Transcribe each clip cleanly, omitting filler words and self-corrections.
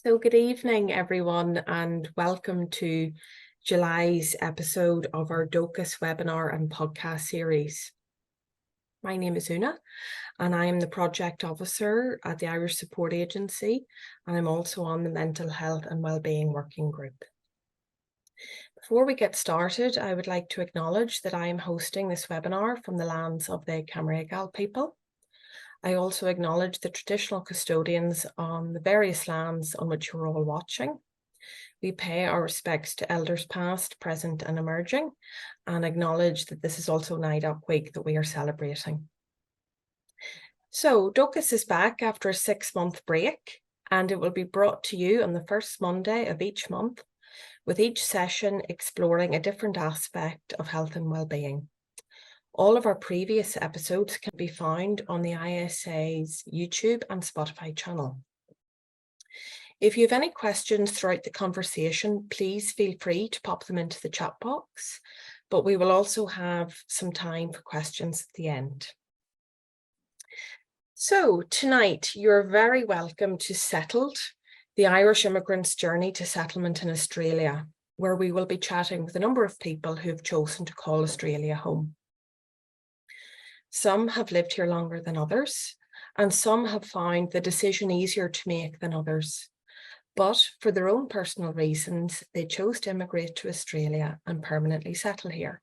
So good evening, everyone, and welcome to July's episode of our Dóchas webinar and podcast series. My name is Una, and I am the Project Officer at the Irish Support Agency, and I'm also on the Mental Health and Wellbeing Working Group. Before we get started, I would like to acknowledge that I am hosting this webinar from the lands of the Camaragal people. I also acknowledge the traditional custodians on the various lands on which you're all watching. We pay our respects to elders past, present and emerging, and acknowledge that this is also NIDOC Week that we are celebrating. So Dóchas is back after a 6-month break, and it will be brought to you on the first Monday of each month, with each session exploring a different aspect of health and wellbeing. All of our previous episodes can be found on the ISA's YouTube and Spotify channel. If you have any questions throughout the conversation, please feel free to pop them into the chat box, but we will also have some time for questions at the end. So tonight, you're very welcome to Settled, the Irish Immigrant's Journey to Settlement in Australia, where we will be chatting with a number of people who have chosen to call Australia home. Some have lived here longer than others, and some have found the decision easier to make than others. But for their own personal reasons, they chose to immigrate to Australia and permanently settle here.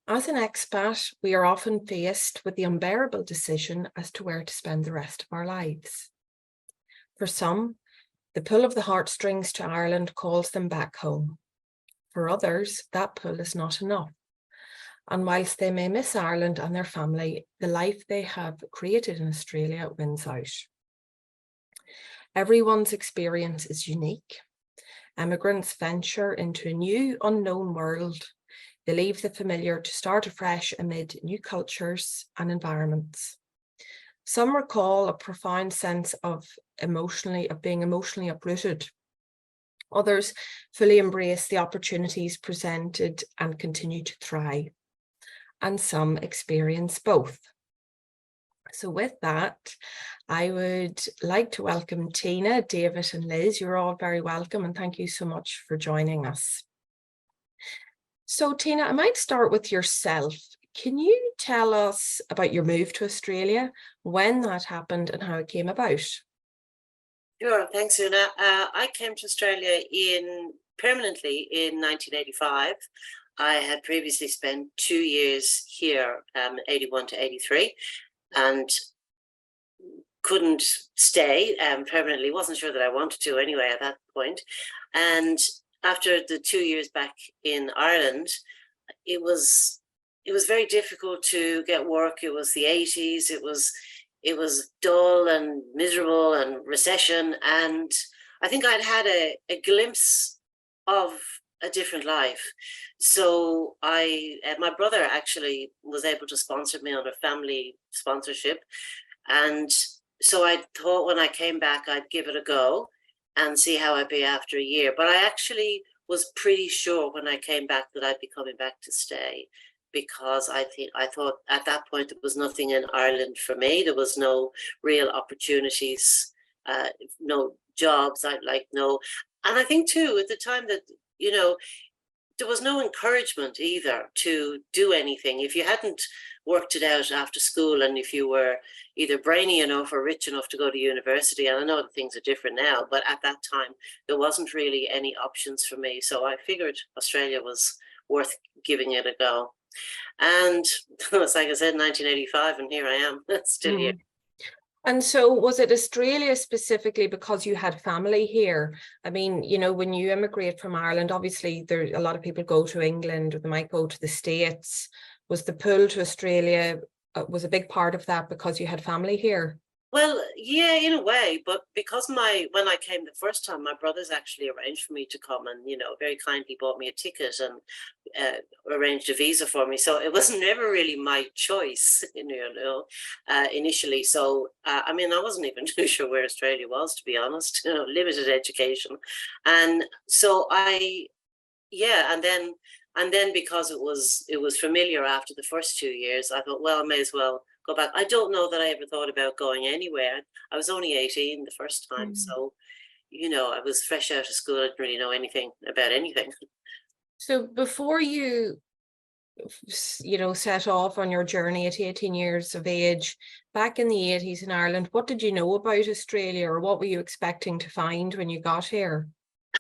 As an expat, we are often faced with the unbearable decision as to where to spend the rest of our lives. For some, the pull of the heartstrings to Ireland calls them back home. For others, that pull is not enough. And whilst they may miss Ireland and their family, the life they have created in Australia wins out. Everyone's experience is unique. Emigrants venture into a new, unknown world. They leave the familiar to start afresh amid new cultures and environments. Some recall a profound sense of being emotionally uprooted. Others fully embrace the opportunities presented and continue to thrive. And some experience both. So with that, I would like to welcome Tina, David and Liz. You're all very welcome and thank you so much for joining us. So Tina, I might start with yourself. Can you tell us about your move to Australia, when that happened and how it came about? Sure, thanks Una. I came to Australia permanently in 1985. I had previously spent 2 years here, 81 to 83, and couldn't stay permanently. Wasn't sure that I wanted to anyway at that point. And after the 2 years back in Ireland, it was very difficult to get work. It was the 80s. It was dull and miserable and recession. And I think I'd had a glimpse of a different life. So my brother actually was able to sponsor me on a family sponsorship. And so I thought when I came back, I'd give it a go and see how I'd be after a year. But I actually was pretty sure when I came back that I'd be coming back to stay, because I thought at that point there was nothing in Ireland for me. There was no real opportunities, no jobs. And I think too at the time that, there was no encouragement either to do anything. If you hadn't worked it out after school and if you were either brainy enough or rich enough to go to university, and I know that things are different now, but at that time, there wasn't really any options for me. So I figured Australia was worth giving it a go. And it's like I said, 1985, and here I am, still here. And so was it Australia specifically because you had family here? I mean, when you immigrate from Ireland, obviously a lot of people go to England or they might go to the States. Was the pull to Australia, was a big part of that because you had family here? Well, yeah, in a way, but because when I came the first time, my brothers actually arranged for me to come and, very kindly bought me a ticket and arranged a visa for me. So it was never really my choice, initially. So, I wasn't even too sure where Australia was, to be honest, limited education. And so and then because it was familiar after the first 2 years, I thought, well, I may as well go back. I don't know that I ever thought about going anywhere. I was only 18 the first time, so I was fresh out of school. I didn't really know anything about anything. So before you set off on your journey at 18 years of age, back in the 80s in Ireland, what did you know about Australia, or what were you expecting to find when you got here?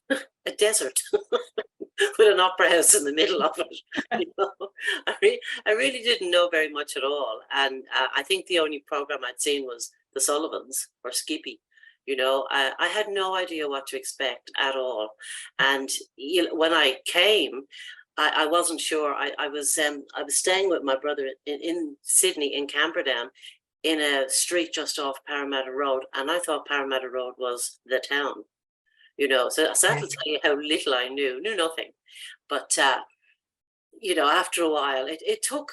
A desert with an opera house in the middle of it. I really didn't know very much at all. And I think the only program I'd seen was The Sullivans or Skippy. I had no idea what to expect at all. And when I came, I wasn't sure. I was staying with my brother in Sydney, in Camperdown, in a street just off Parramatta Road, and I thought Parramatta Road was the town. So that'll tell you how little I knew nothing. But after a while, it took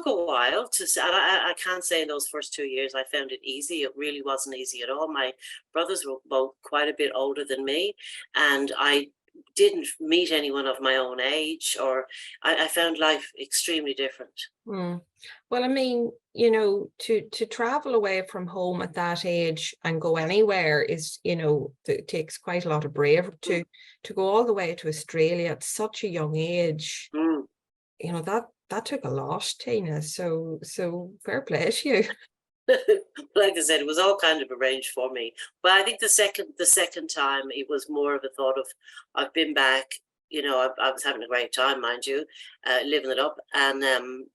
a while to. And I can't say in those first 2 years I found it easy. It really wasn't easy at all. My brothers were both quite a bit older than me, and I didn't meet anyone of my own age, or I found life extremely different. Well, I mean, to travel away from home at that age and go anywhere is, it takes quite a lot of bravery to go all the way to Australia at such a young age. That took a lot, Tina. So fair play to you. Like I said, it was all kind of arranged for me. But I think the second time, it was more of a thought of, I've been back. I was having a great time, mind you, living it up, and then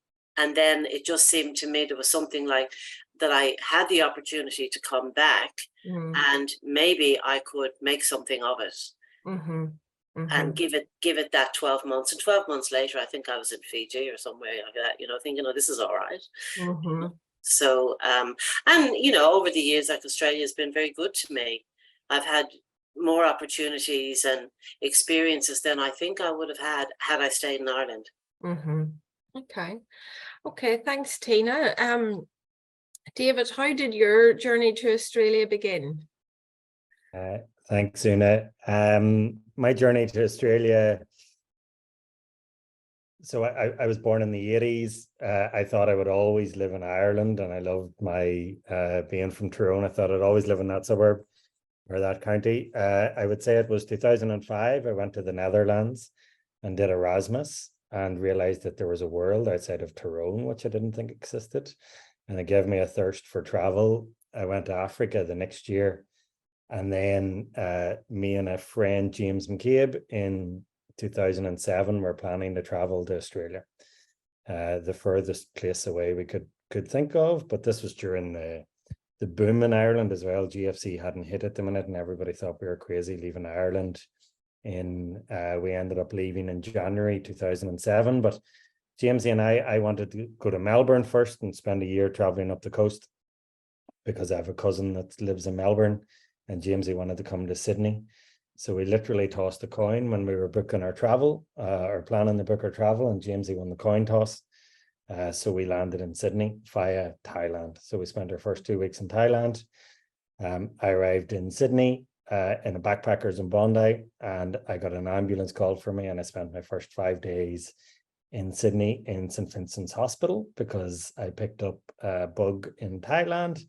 it just seemed to me there was something like that I had the opportunity to come back, and maybe I could make something of it. And give it that 12 months. And 12 months later, I think I was in Fiji or somewhere like that, thinking, this is all right. So, and, over the years, like, Australia has been very good to me. I've had more opportunities and experiences than I think I would have had I stayed in Ireland. Okay, thanks, Tina. David, how did your journey to Australia begin? Thanks, Una. My journey to Australia, so I was born in the 80s. I thought I would always live in Ireland, and I loved my being from Tyrone. I thought I'd always live in that suburb or that county. I would say it was 2005. I went to the Netherlands and did Erasmus and realized that there was a world outside of Tyrone, which I didn't think existed. And it gave me a thirst for travel. I went to Africa the next year. And then me and a friend, James McCabe, in 2007, were planning to travel to Australia, the furthest place away we could think of. But this was during the boom in Ireland as well. GFC hadn't hit at the minute, and everybody thought we were crazy leaving Ireland. We ended up leaving in January 2007. But Jamesy and I wanted to go to Melbourne first and spend a year traveling up the coast, because I have a cousin that lives in Melbourne, and Jamesy wanted to come to Sydney. So we literally tossed a coin when we were booking our travel, or planning to book our travel, and Jamesy won the coin toss. So we landed in Sydney via Thailand. So we spent our first 2 weeks in Thailand. I arrived in Sydney in a backpackers in Bondi, and I got an ambulance called for me, and I spent my first 5 days in Sydney in St. Vincent's Hospital because I picked up a bug in Thailand.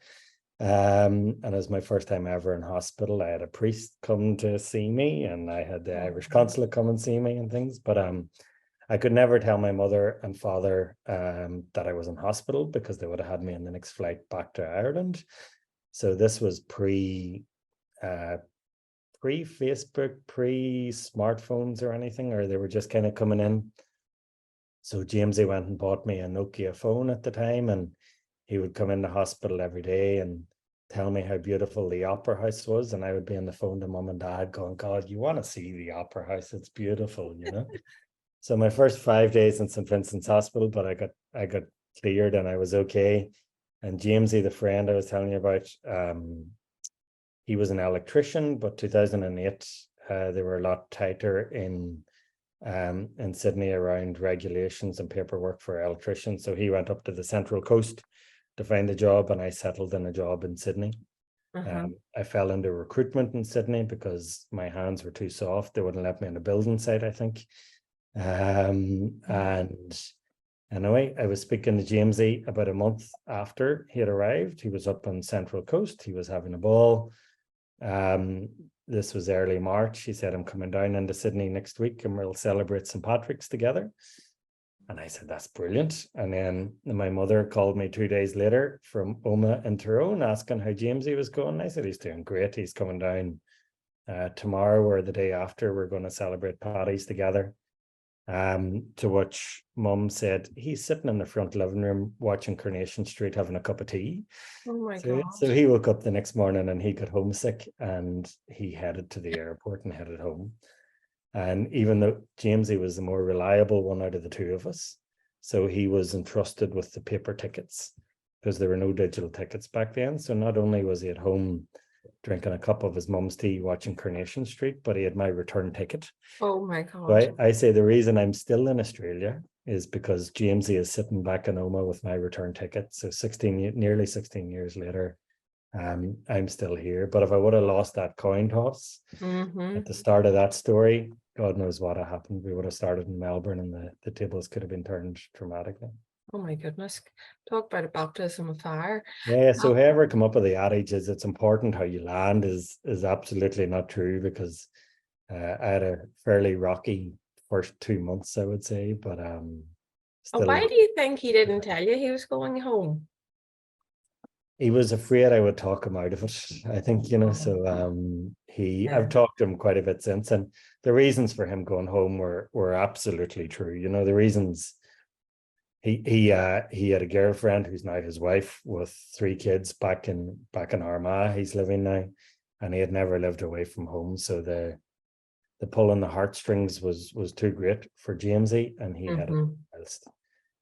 And it was my first time ever in hospital. I had a priest come to see me, and I had the Irish consulate come and see me and things. But I could never tell my mother and father that I was in hospital, because they would have had me on the next flight back to Ireland. So this was pre Facebook, pre smartphones or anything, or they were just kind of coming in. So Jamesy went and bought me a Nokia phone at the time, and he would come in the hospital every day and tell me how beautiful the Opera House was. And I would be on the phone to mum and dad going, God, you want to see the Opera House? It's beautiful, So my first 5 days in St. Vincent's Hospital, but I got cleared and I was okay. And Jamesy, the friend I was telling you about, he was an electrician, but 2008, they were a lot tighter in Sydney around regulations and paperwork for electricians. So he went up to the Central Coast to find a job, and I settled in a job in Sydney. I fell into recruitment in Sydney because my hands were too soft. They wouldn't let me on a building site, I think. And Anyway, I was speaking to Jamesy about a month after he had arrived. He was up on Central Coast. He was having a ball. This was early March. He said, I'm coming down into Sydney next week and we'll celebrate St. Patrick's together. And I said, that's brilliant. And then my mother called me 2 days later from Oma in Tyrone asking how Jamesy was going. I said, he's doing great. He's coming down tomorrow or the day after. We're going to celebrate Paddy's together. To which Mum said, he's sitting in the front living room watching Coronation Street having a cup of tea. Oh my God. So he woke up the next morning and he got homesick and he headed to the airport and headed home. And even though Jamesy was the more reliable one out of the two of us, so he was entrusted with the paper tickets because there were no digital tickets back then. So not only was he at home drinking a cup of his mum's tea watching Coronation Street, but he had my return ticket. Oh my God. So I say the reason I'm still in Australia is because Jamesy is sitting back in Oma with my return ticket. So nearly 16 years later, I'm still here. But if I would have lost that coin toss at the start of that story, God knows what had happened. We would have started in Melbourne and the tables could have been turned dramatically. Oh my goodness. Talk about a baptism of fire. Yeah, so whoever come up with the adage is it's important how you land is absolutely not true, because I had a fairly rocky first 2 months, I would say, but still. Why do you think he didn't tell you he was going home? He was afraid I would talk him out of it, I think, so I've talked to him quite a bit since, and the reasons for him going home were absolutely true. The reasons. He had a girlfriend who's now his wife with 3 kids back in Armagh. He's living now, and he had never lived away from home. So the pull on the heartstrings was too great for Jamesy, and he had it whilst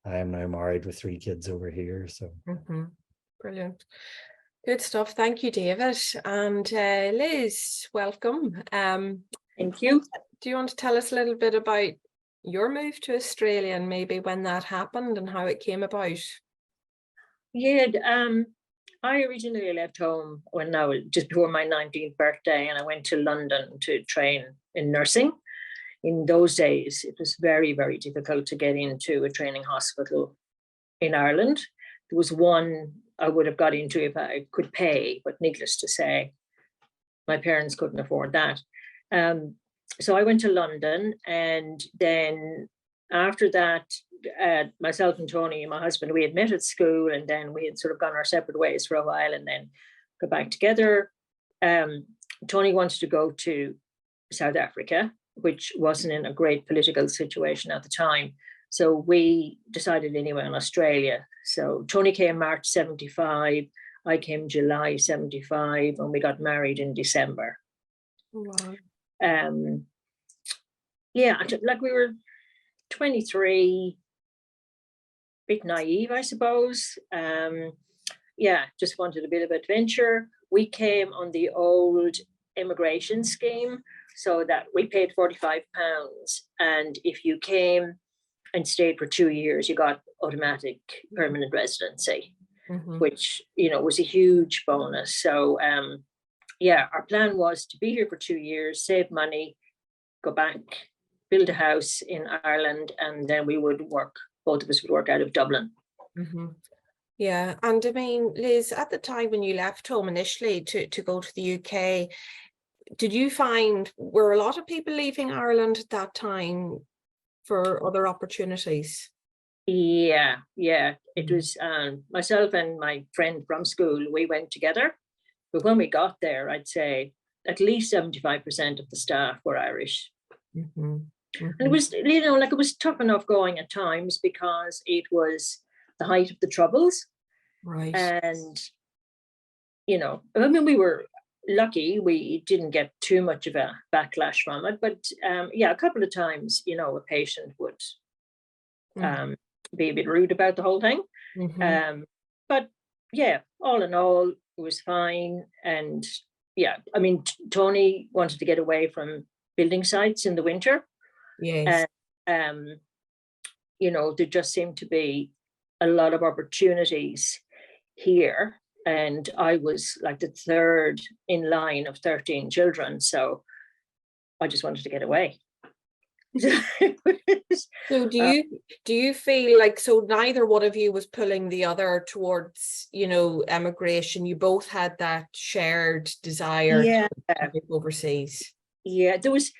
I am now married with 3 kids over here. So brilliant, good stuff. Thank you, David. And Liz, welcome. Thank you. Do you want to tell us a little bit about your move to Australia and maybe when that happened and how it came about? Yeah, I originally left home just before my 19th birthday, and I went to London to train in nursing. In those days, it was very, very difficult to get into a training hospital in Ireland. There was one I would have got into if I could pay, but needless to say, my parents couldn't afford that. So I went to London, and then after that, myself and Tony, my husband, we had met at school, and then we had sort of gone our separate ways for a while and then got back together. Tony wanted to go to South Africa, which wasn't in a great political situation at the time. So we decided anyway on Australia. So Tony came March 75, I came July 75, and we got married in December. Wow. Like we were 23, bit naive, I suppose. Just wanted a bit of adventure. We came on the old immigration scheme, so that we paid £45, and if you came and stayed for 2 years, you got automatic permanent residency, which was a huge bonus. So our plan was to be here for 2 years, save money, go back, build a house in Ireland, and then both of us would work out of Dublin. Yeah, and I mean, Liz, at the time when you left home initially to go to the UK, did you find, were a lot of people leaving Ireland at that time for other opportunities? Yeah, it was myself and my friend from school, we went together. But when we got there, I'd say at least 75% of the staff were Irish. And it was, it was tough enough going at times because it was the height of the Troubles. Right. And, we were lucky, we didn't get too much of a backlash from it. But a couple of times, a patient would be a bit rude about the whole thing. But all in all, it was fine. And Tony wanted to get away from building sites in the winter. Yes. And, there just seemed to be a lot of opportunities here. And I was like the third in line of 13 children. So I just wanted to get away. So do you feel like, so neither one of you was pulling the other towards, emigration? You both had that shared desire Yeah, to move overseas. yeah. There was,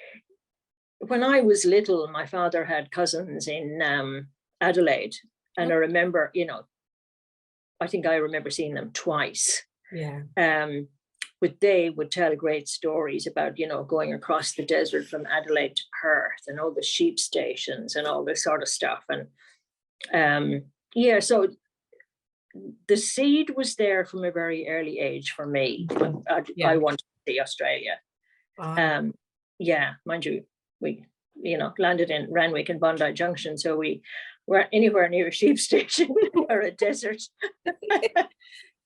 when I was little, my father had cousins in Adelaide, and I remember, I think I remember seeing them twice. Yeah. But they would tell great stories about, going across the desert from Adelaide to Perth and all the sheep stations and all this sort of stuff. And yeah, so the seed was there from a very early age for me. I wanted to see Australia. Yeah, mind you, we, landed in Randwick and Bondi Junction, so we weren't anywhere near a sheep station or a desert.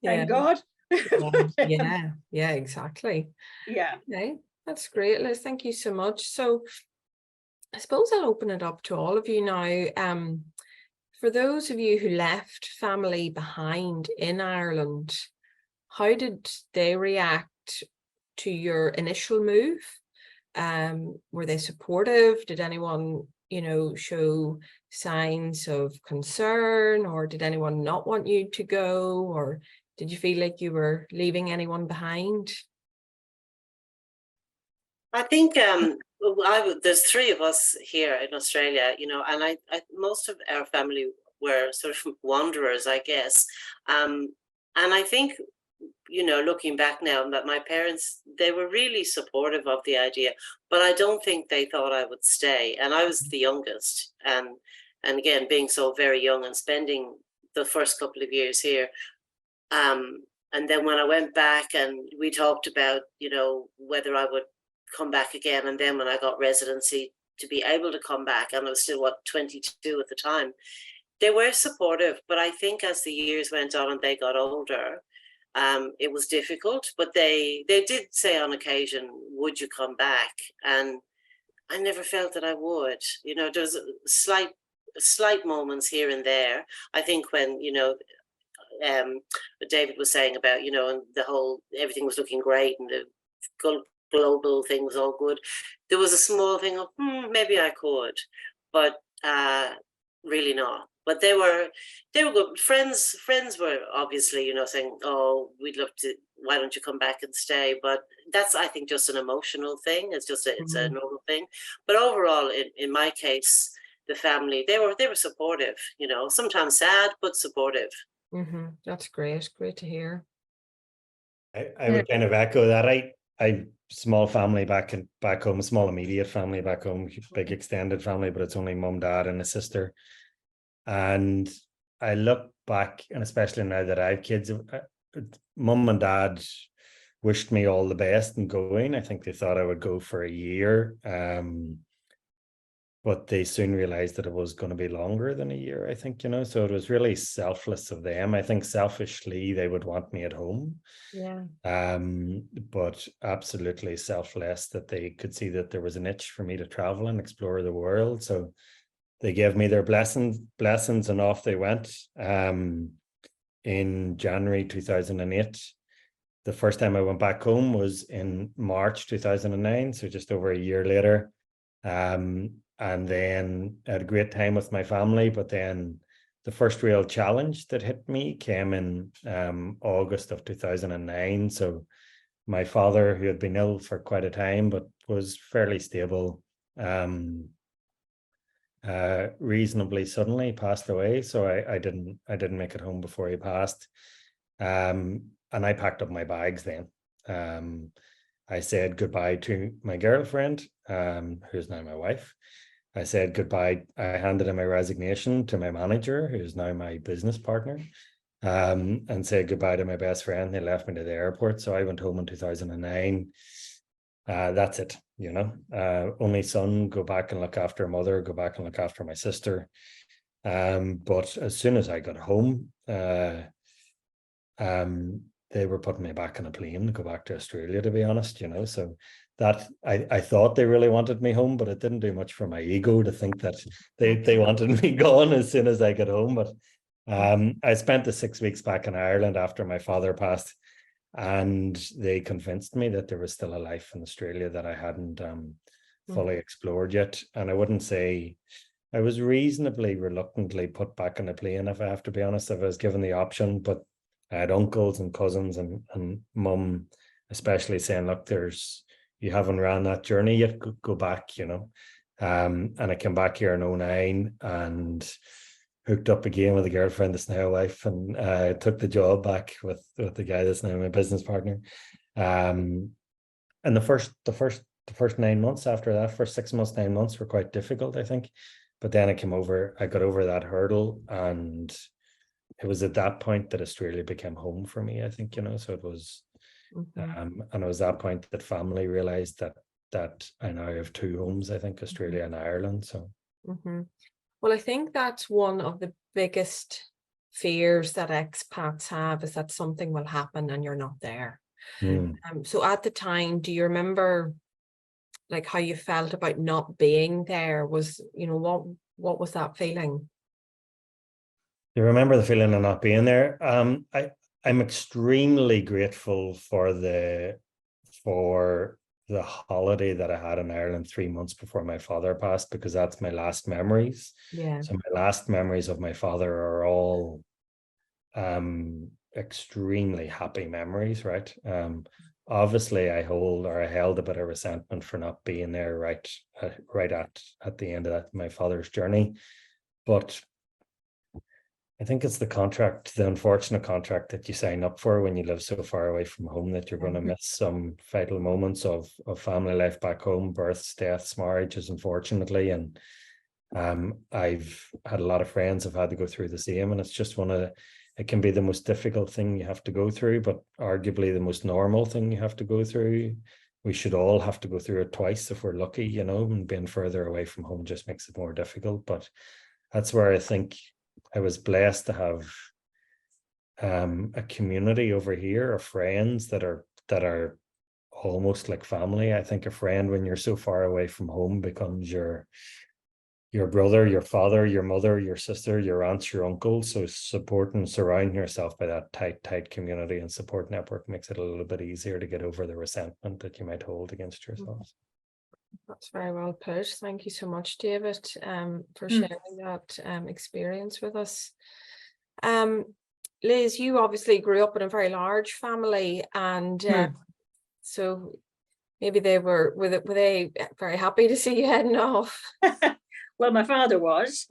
Thank God. Yeah, exactly. Yeah. Okay, that's great, Liz. Thank you so much. So I suppose I'll open it up to all of you now. For those of you who left family behind in Ireland, how did they react to your initial move? Were they supportive? Did anyone, show signs of concern, or did anyone not want you to go, or did you feel like you were leaving anyone behind? I think there's three of us here in Australia, and I most of our family were sort of wanderers, I guess. And I think, looking back now, that my parents, they were really supportive of the idea, but I don't think they thought I would stay. And I was the youngest, and again, being so very young and spending the first couple of years here. And then when I went back and we talked about, whether I would come back again, and then when I got residency to be able to come back, and I was still 22 at the time, they were supportive. But I think as the years went on and they got older, it was difficult. But they did say on occasion, would you come back? And I never felt that I would. There's slight moments here and there. I think when what David was saying about, and the whole, everything was looking great and the global thing was all good, there was a small thing of maybe I could, but really not. But they were good friends. Friends were obviously, saying, oh, we'd love to, why don't you come back and stay? But that's, I think, just an emotional thing. It's just it's a normal thing. But overall, in my case, the family, they were supportive, sometimes sad but supportive. That's great to hear. I would kind of echo that. I small family back home, small immediate family back home, big extended family, but it's only mum, dad, and a sister. And I look back, and especially now that I have kids, mum and dad wished me all the best in going. I think they thought I would go for a year, but they soon realized that it was going to be longer than a year, I think, so it was really selfless of them. I think selfishly they would want me at home. Yeah. But absolutely selfless that they could see that there was an itch for me to travel and explore the world. So they gave me their blessings, and off they went. In January 2008. The first time I went back home was in March 2009, so just over a year later. And then I had a great time with my family, but then the first real challenge that hit me came in August of 2009. So my father, who had been ill for quite a time, but was fairly stable, reasonably suddenly passed away. So I didn't make it home before he passed. And I packed up my bags then. I said goodbye to my girlfriend, who's now my wife. I said goodbye. I handed in my resignation to my manager, who's now my business partner, and said goodbye to my best friend. They left me to the airport. So I went home in 2009. That's it, only son, go back and look after mother, go back and look after my sister. But as soon as I got home, they were putting me back on a plane to go back to Australia, to be honest, so that I thought they really wanted me home, but it didn't do much for my ego to think that they wanted me gone as soon as I got home. But I spent the 6 weeks back in Ireland after my father passed, and they convinced me that there was still a life in Australia that I hadn't fully explored yet. And I wouldn't say I was reasonably reluctantly put back on a plane, if I have to be honest, if I was given the option. But I had uncles and cousins and mum especially saying, look, you haven't ran that journey yet, go back, you know. And I came back here in 2009 and hooked up again with a girlfriend that's now a wife, and took the job back with the guy that's now my business partner. And the first 9 months after that, first 6 months, 9 months were quite difficult, I think. But then I got over that hurdle, and it was at that point that Australia became home for me, I think, you know. So it was, and it was that point that family realized that I now have two homes, I think, Australia and Ireland. So. Well, I think that's one of the biggest fears that expats have, is that something will happen and you're not there. So at the time, do you remember like how you felt about not being there? Was, you know, what was that feeling? You remember the feeling of not being there? I'm extremely grateful for the holiday that I had in Ireland 3 months before my father passed, because that's my last memories. Yeah. So my last memories of my father are all extremely happy memories, right? Obviously I held a bit of resentment for not being there right at the end of my father's journey. But I think it's the unfortunate contract that you sign up for when you live so far away from home, that you're going to miss some vital moments of family life back home, births, deaths, marriages, unfortunately. And I've had a lot of friends have had to go through the same, and it's just it can be the most difficult thing you have to go through, but arguably the most normal thing you have to go through. We should all have to go through it twice if we're lucky, you know, and being further away from home just makes it more difficult. But that's where I think I was blessed to have a community over here of friends that are almost like family. I think a friend, when you're so far away from home, becomes your brother, your father, your mother, your sister, your aunts, your uncles. So support and surround yourself by that tight community and support network makes it a little bit easier to get over the resentment that you might hold against yourself. That's very well put. Thank you so much, David, for sharing that experience with us. Liz, you obviously grew up in a very large family, and so maybe were they very happy to see you heading off? Well, my father was.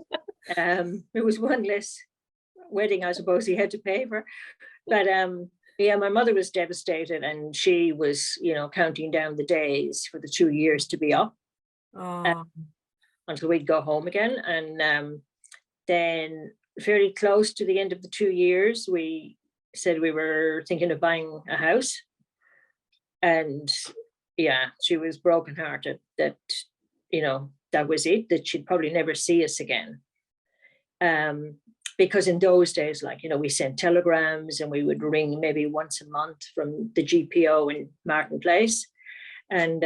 It was one less wedding, I suppose, he had to pay for. But yeah, my mother was devastated, and she was, you know, counting down the days for the 2 years to be up until we'd go home again. And then fairly close to the end of the 2 years, we said we were thinking of buying a house. And yeah, she was brokenhearted that, you know, that was it, that she'd probably never see us again. Because in those days, like, you know, we sent telegrams and we would ring maybe once a month from the GPO in Martin Place. And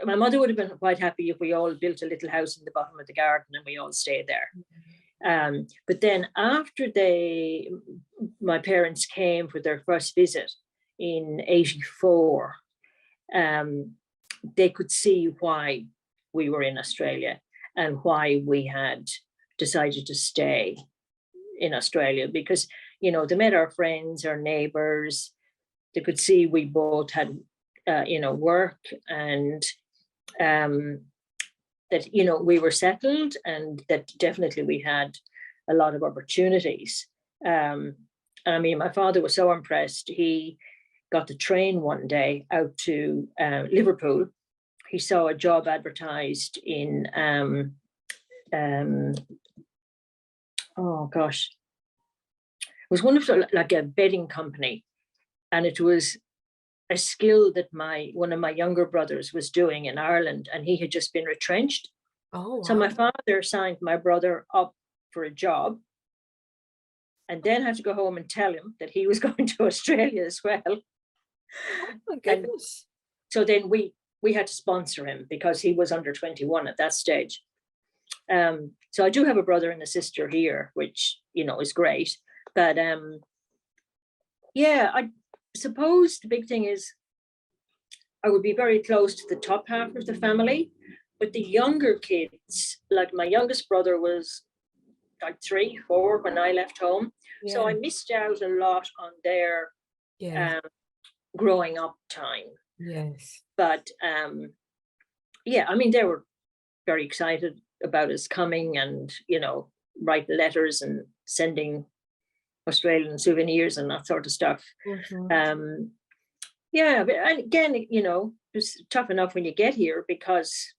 my mother would have been quite happy if we all built a little house in the bottom of the garden and we all stayed there. But then after my parents came for their first visit in 1984, they could see why we were in Australia and why we had decided to stay in Australia, because, you know, they met our friends, our neighbors. They could see we both had, you know, work, and that, you know, we were settled, and that definitely we had a lot of opportunities. I mean, my father was so impressed. He got the train one day out to Liverpool. He saw a job advertised in, oh gosh, it was one of like a bedding company, and it was a skill that one of my younger brothers was doing in Ireland, and he had just been retrenched. Oh, wow. So my father signed my brother up for a job, and then had to go home and tell him that he was going to Australia as well. Oh my goodness. And so then we had to sponsor him because he was under 21 at that stage. So I do have a brother and a sister here, which, you know, is great. But yeah, I suppose the big thing is I would be very close to the top half of the family, but the younger kids, like my youngest brother was like 3, 4 when I left home. So I missed out a lot on their growing up time. Yes. But yeah, I mean, they were very excited about us coming and, you know, writing letters and sending Australian souvenirs and that sort of stuff. Yeah, but again, you know, it's tough enough when you get here because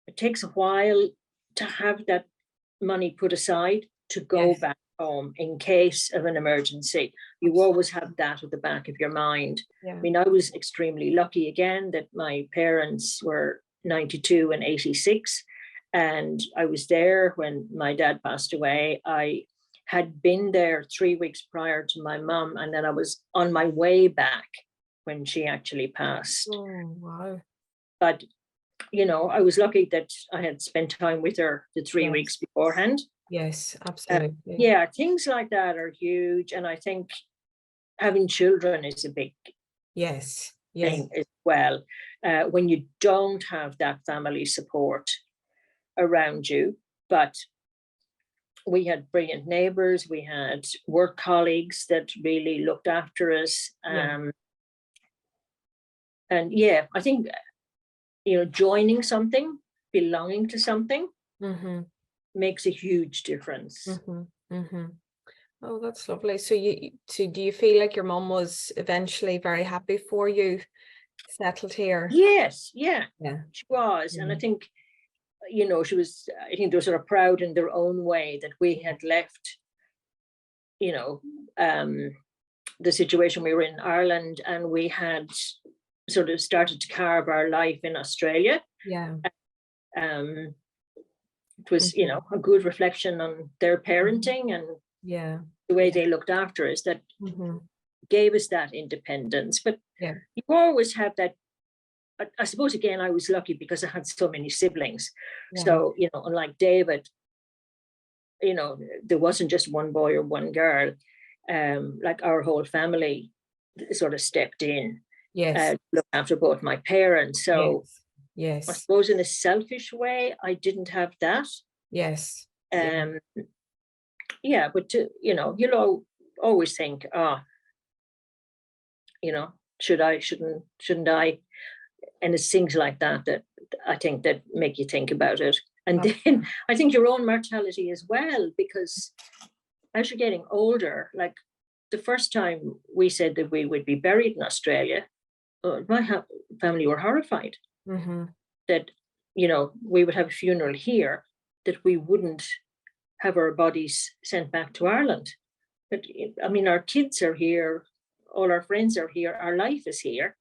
it takes a while to have that money put aside to go back home in case of an emergency. You always have that at the back of your mind. I mean, I was extremely lucky again that my parents were 92 and 86, and I was there when my dad passed away. I had been there 3 weeks prior to my mum, and then I was on my way back when she actually passed. Oh, wow. But, you know, I was lucky that I had spent time with her the 3 weeks beforehand. Yes, absolutely. Yeah, things like that are huge. And I think having children is a big thing as well. When you don't have that family support around you, but we had brilliant neighbors, we had work colleagues that really looked after us. And yeah, I think, you know, joining something, belonging to something makes a huge difference. Oh, that's lovely. So do you feel like your mum was eventually very happy for you settled here? Yes, yeah, she was. And I think, you know, I think they were sort of proud in their own way that we had left, you know, the situation we were in Ireland, and we had sort of started to carve our life in Australia. It was, you know, a good reflection on their parenting and the way they looked after us that gave us that independence. But you always have that. I suppose, again, I was lucky because I had so many siblings. So, you know, unlike David, you know, there wasn't just one boy or one girl. Like our whole family sort of stepped in. Look after both my parents. So I suppose in a selfish way, I didn't have that. Yeah, but you know, you'll always think, you know, shouldn't I? And it's things like that that I think that make you think about it. And then I think your own mortality as well, because as you're getting older, like the first time we said that we would be buried in Australia, my family were horrified that, you know, we would have a funeral here, that we wouldn't have our bodies sent back to Ireland. But I mean, our kids are here, all our friends are here, our life is here.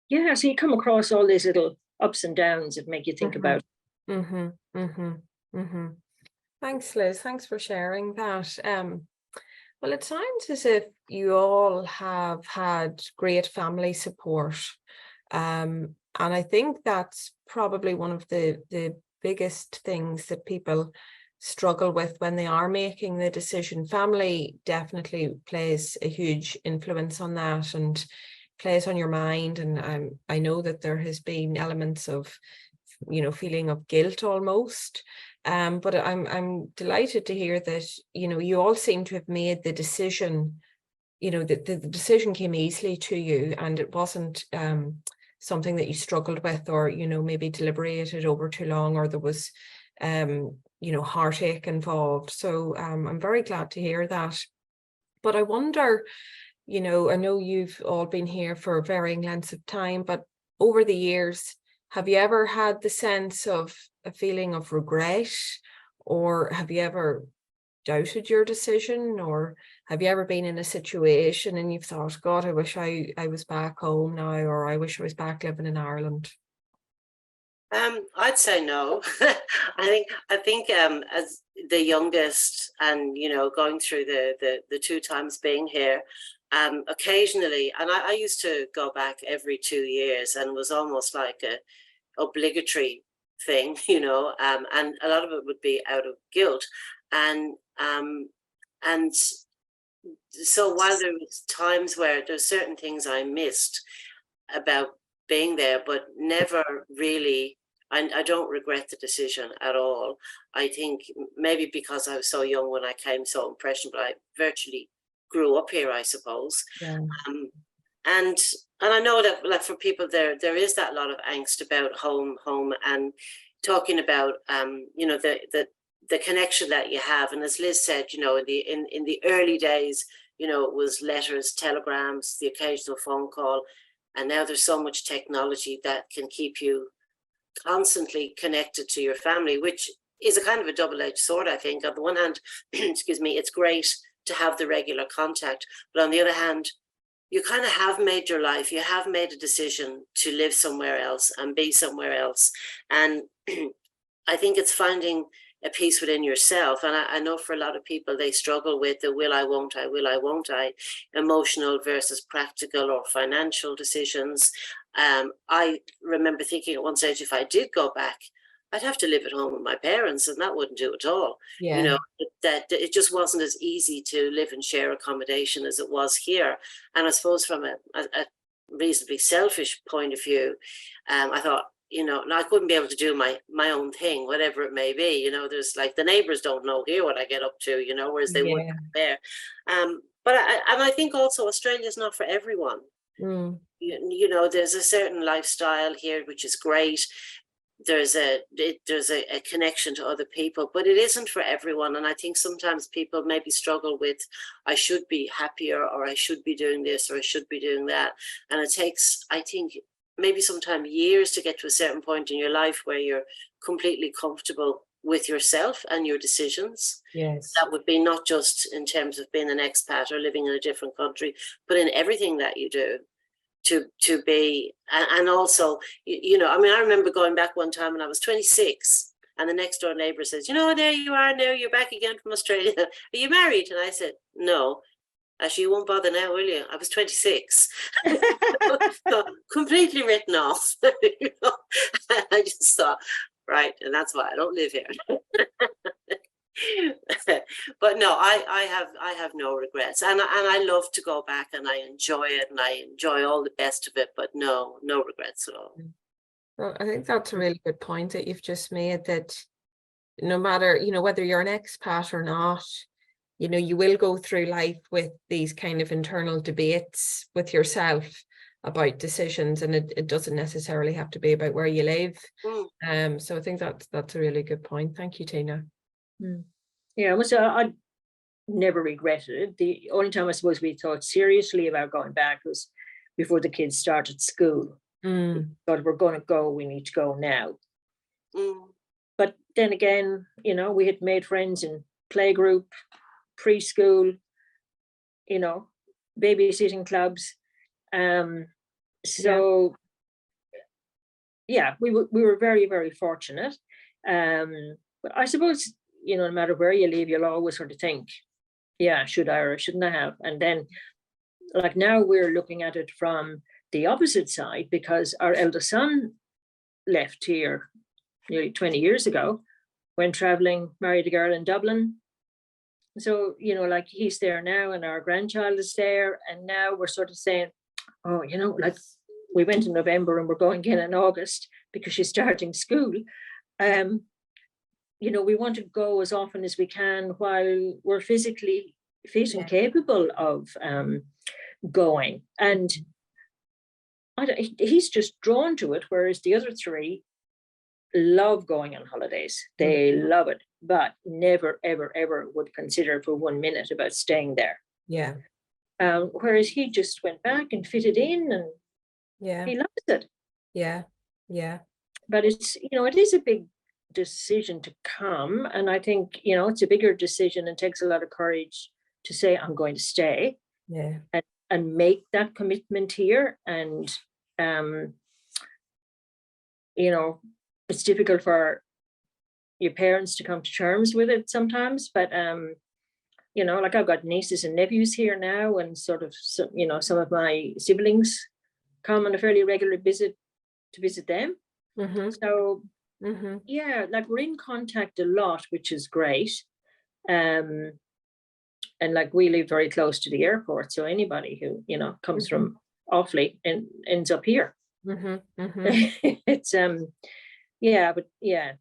Yeah, so you come across all these little ups and downs that make you think about. Thanks, Liz. Thanks for sharing that. Well, it sounds as if you all have had great family support. And I think that's probably one of the biggest things that people struggle with when they are making the decision. Family definitely plays a huge influence on that and plays on your mind. And I know that there has been elements of, you know, feeling of guilt almost. But I'm delighted to hear that, you know, you all seem to have made the decision, you know, that the decision came easily to you, and it wasn't something that you struggled with, or, you know, maybe deliberated over too long, or there was, you know, heartache involved. So I'm very glad to hear that. But I wonder, you know, I know you've all been here for varying lengths of time, but over the years, have you ever had the sense of a feeling of regret, or have you ever doubted your decision, or have you ever been in a situation and you've thought, God, I wish I was back home now, or I wish I was back living in Ireland? I'd say no. I think as the youngest, and you know, going through the 2 times being here, occasionally, and I used to go back every 2 years, and was almost like a obligatory thing, you know, and a lot of it would be out of guilt, and so while there was times where there's certain things I missed about being there, but never really, I don't regret the decision at all. I think maybe because I was so young when I came, so impressionable, I virtually grew up here, I suppose. Yeah. And I know that, like, for people there is that lot of angst about home, and talking about you know, the connection that you have. And as Liz said, you know, in the early days, you know, it was letters, telegrams, the occasional phone call, and now there's so much technology that can keep you constantly connected to your family, which is a kind of a double-edged sword, I think. On the one hand, excuse me, it's great to have the regular contact, but on the other hand, you kind of have made your life, you have made a decision to live somewhere else and be somewhere else. And I think it's finding a peace within yourself. And I know for a lot of people, they struggle with the will I, won't I, emotional versus practical or financial decisions. I remember thinking at one stage, if I did go back, I'd have to live at home with my parents, and that wouldn't do at all. Yeah. You know, that it just wasn't as easy to live and share accommodation as it was here. And I suppose from a reasonably selfish point of view, I thought, you know, I couldn't be able to do my own thing, whatever it may be. You know, there's like the neighbors don't know here what I get up to, you know, whereas they would there. But I think also Australia's not for everyone. You know, there's a certain lifestyle here which is great. There's a connection to other people, but it isn't for everyone. And I think sometimes people maybe struggle with, I should be happier, or I should be doing this, or I should be doing that. And it takes, I think, maybe sometimes years to get to a certain point in your life where you're completely comfortable with yourself and your decisions. Yes. That would be not just in terms of being an expat or living in a different country, but in everything that you do. To be, and also, you know, I mean, I remember going back one time when I was 26, and the next door neighbor says, you know, there you are now, you're back again from Australia. Are you married? And I said, no. Actually, you won't bother now, will you? I was 26. So completely written off. You know? I just thought, right, and that's why I don't live here. But no, I have no regrets, and I love to go back, and I enjoy it, and I enjoy all the best of it, but no regrets at all. Well, I think that's a really good point that you've just made, that no matter, you know, whether you're an expat or not, you know, you will go through life with these kind of internal debates with yourself about decisions, and it doesn't necessarily have to be about where you live. So I think that's a really good point. Thank you, Tina. Yeah, so I never regretted it. The only time I suppose we thought seriously about going back was before the kids started school. But we're going to go, we need to go now. But then again, you know, we had made friends in playgroup, preschool, you know, babysitting clubs. So yeah, we were very, very fortunate. But I suppose, you know, no matter where you live, you'll always sort of think, yeah, should I or shouldn't I have? And then, like, now we're looking at it from the opposite side, because our eldest son left here nearly 20 years ago, went traveling, married a girl in Dublin. So, you know, like, he's there now, and our grandchild is there. And now we're sort of saying, oh, you know, like, we went in November and we're going again in August because she's starting school. You know, we want to go as often as we can while we're physically fit and capable of going. And he's just drawn to it, whereas the other three love going on holidays. They love it, but never, ever, ever would consider for 1 minute about staying there. Yeah. Whereas he just went back and fitted in, and he loves it. Yeah. But it's, you know, it is a big decision to come, and I think, you know, it's a bigger decision and takes a lot of courage to say, I'm going to stay, and make that commitment here. And you know, it's difficult for your parents to come to terms with it sometimes, but you know, like, I've got nieces and nephews here now, and sort of, you know, some of my siblings come on a fairly regular visit to visit them. So yeah, like, we're in contact a lot, which is great. and like we live very close to the airport, so anybody who, you know, comes from Offaly and ends up here. It's yeah, but yeah,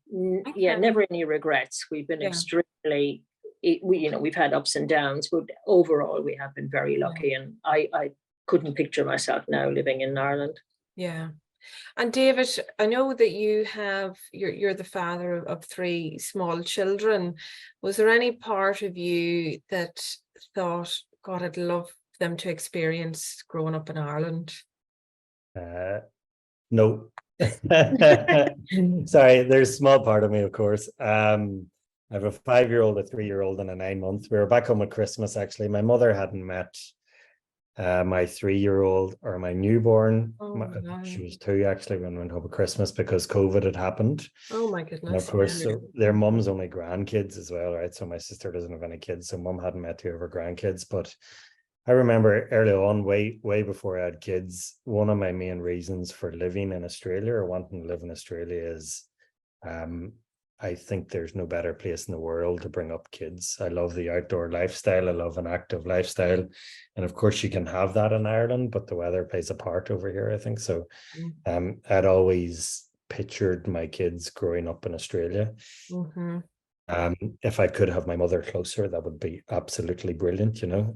yeah, never any regrets. We've been extremely, you know, we've had ups and downs, but overall we have been very lucky, and I couldn't picture myself now living in Ireland. Yeah. And David, I know that you're the father of 3 small children. Was there any part of you that thought, God, I'd love them to experience growing up in Ireland? No. Sorry, there's a small part of me, of course. I have a 5-year-old, a 3-year-old, and a 9-month. We were back home at Christmas, actually. My mother hadn't met my 3-year-old or my newborn. She was 2 actually when we went home at Christmas because COVID had happened. Oh my goodness. And of course, so their mum's only grandkids as well, right? So my sister doesn't have any kids, so mum hadn't met 2 of her grandkids. But I remember early on, way before I had kids, one of my main reasons for living in Australia or wanting to live in Australia is I think there's no better place in the world to bring up kids. I love the outdoor lifestyle. I love an active lifestyle. And of course you can have that in Ireland, but the weather plays a part over here, I think. So I'd always pictured my kids growing up in Australia. If I could have my mother closer, that would be absolutely brilliant, you know.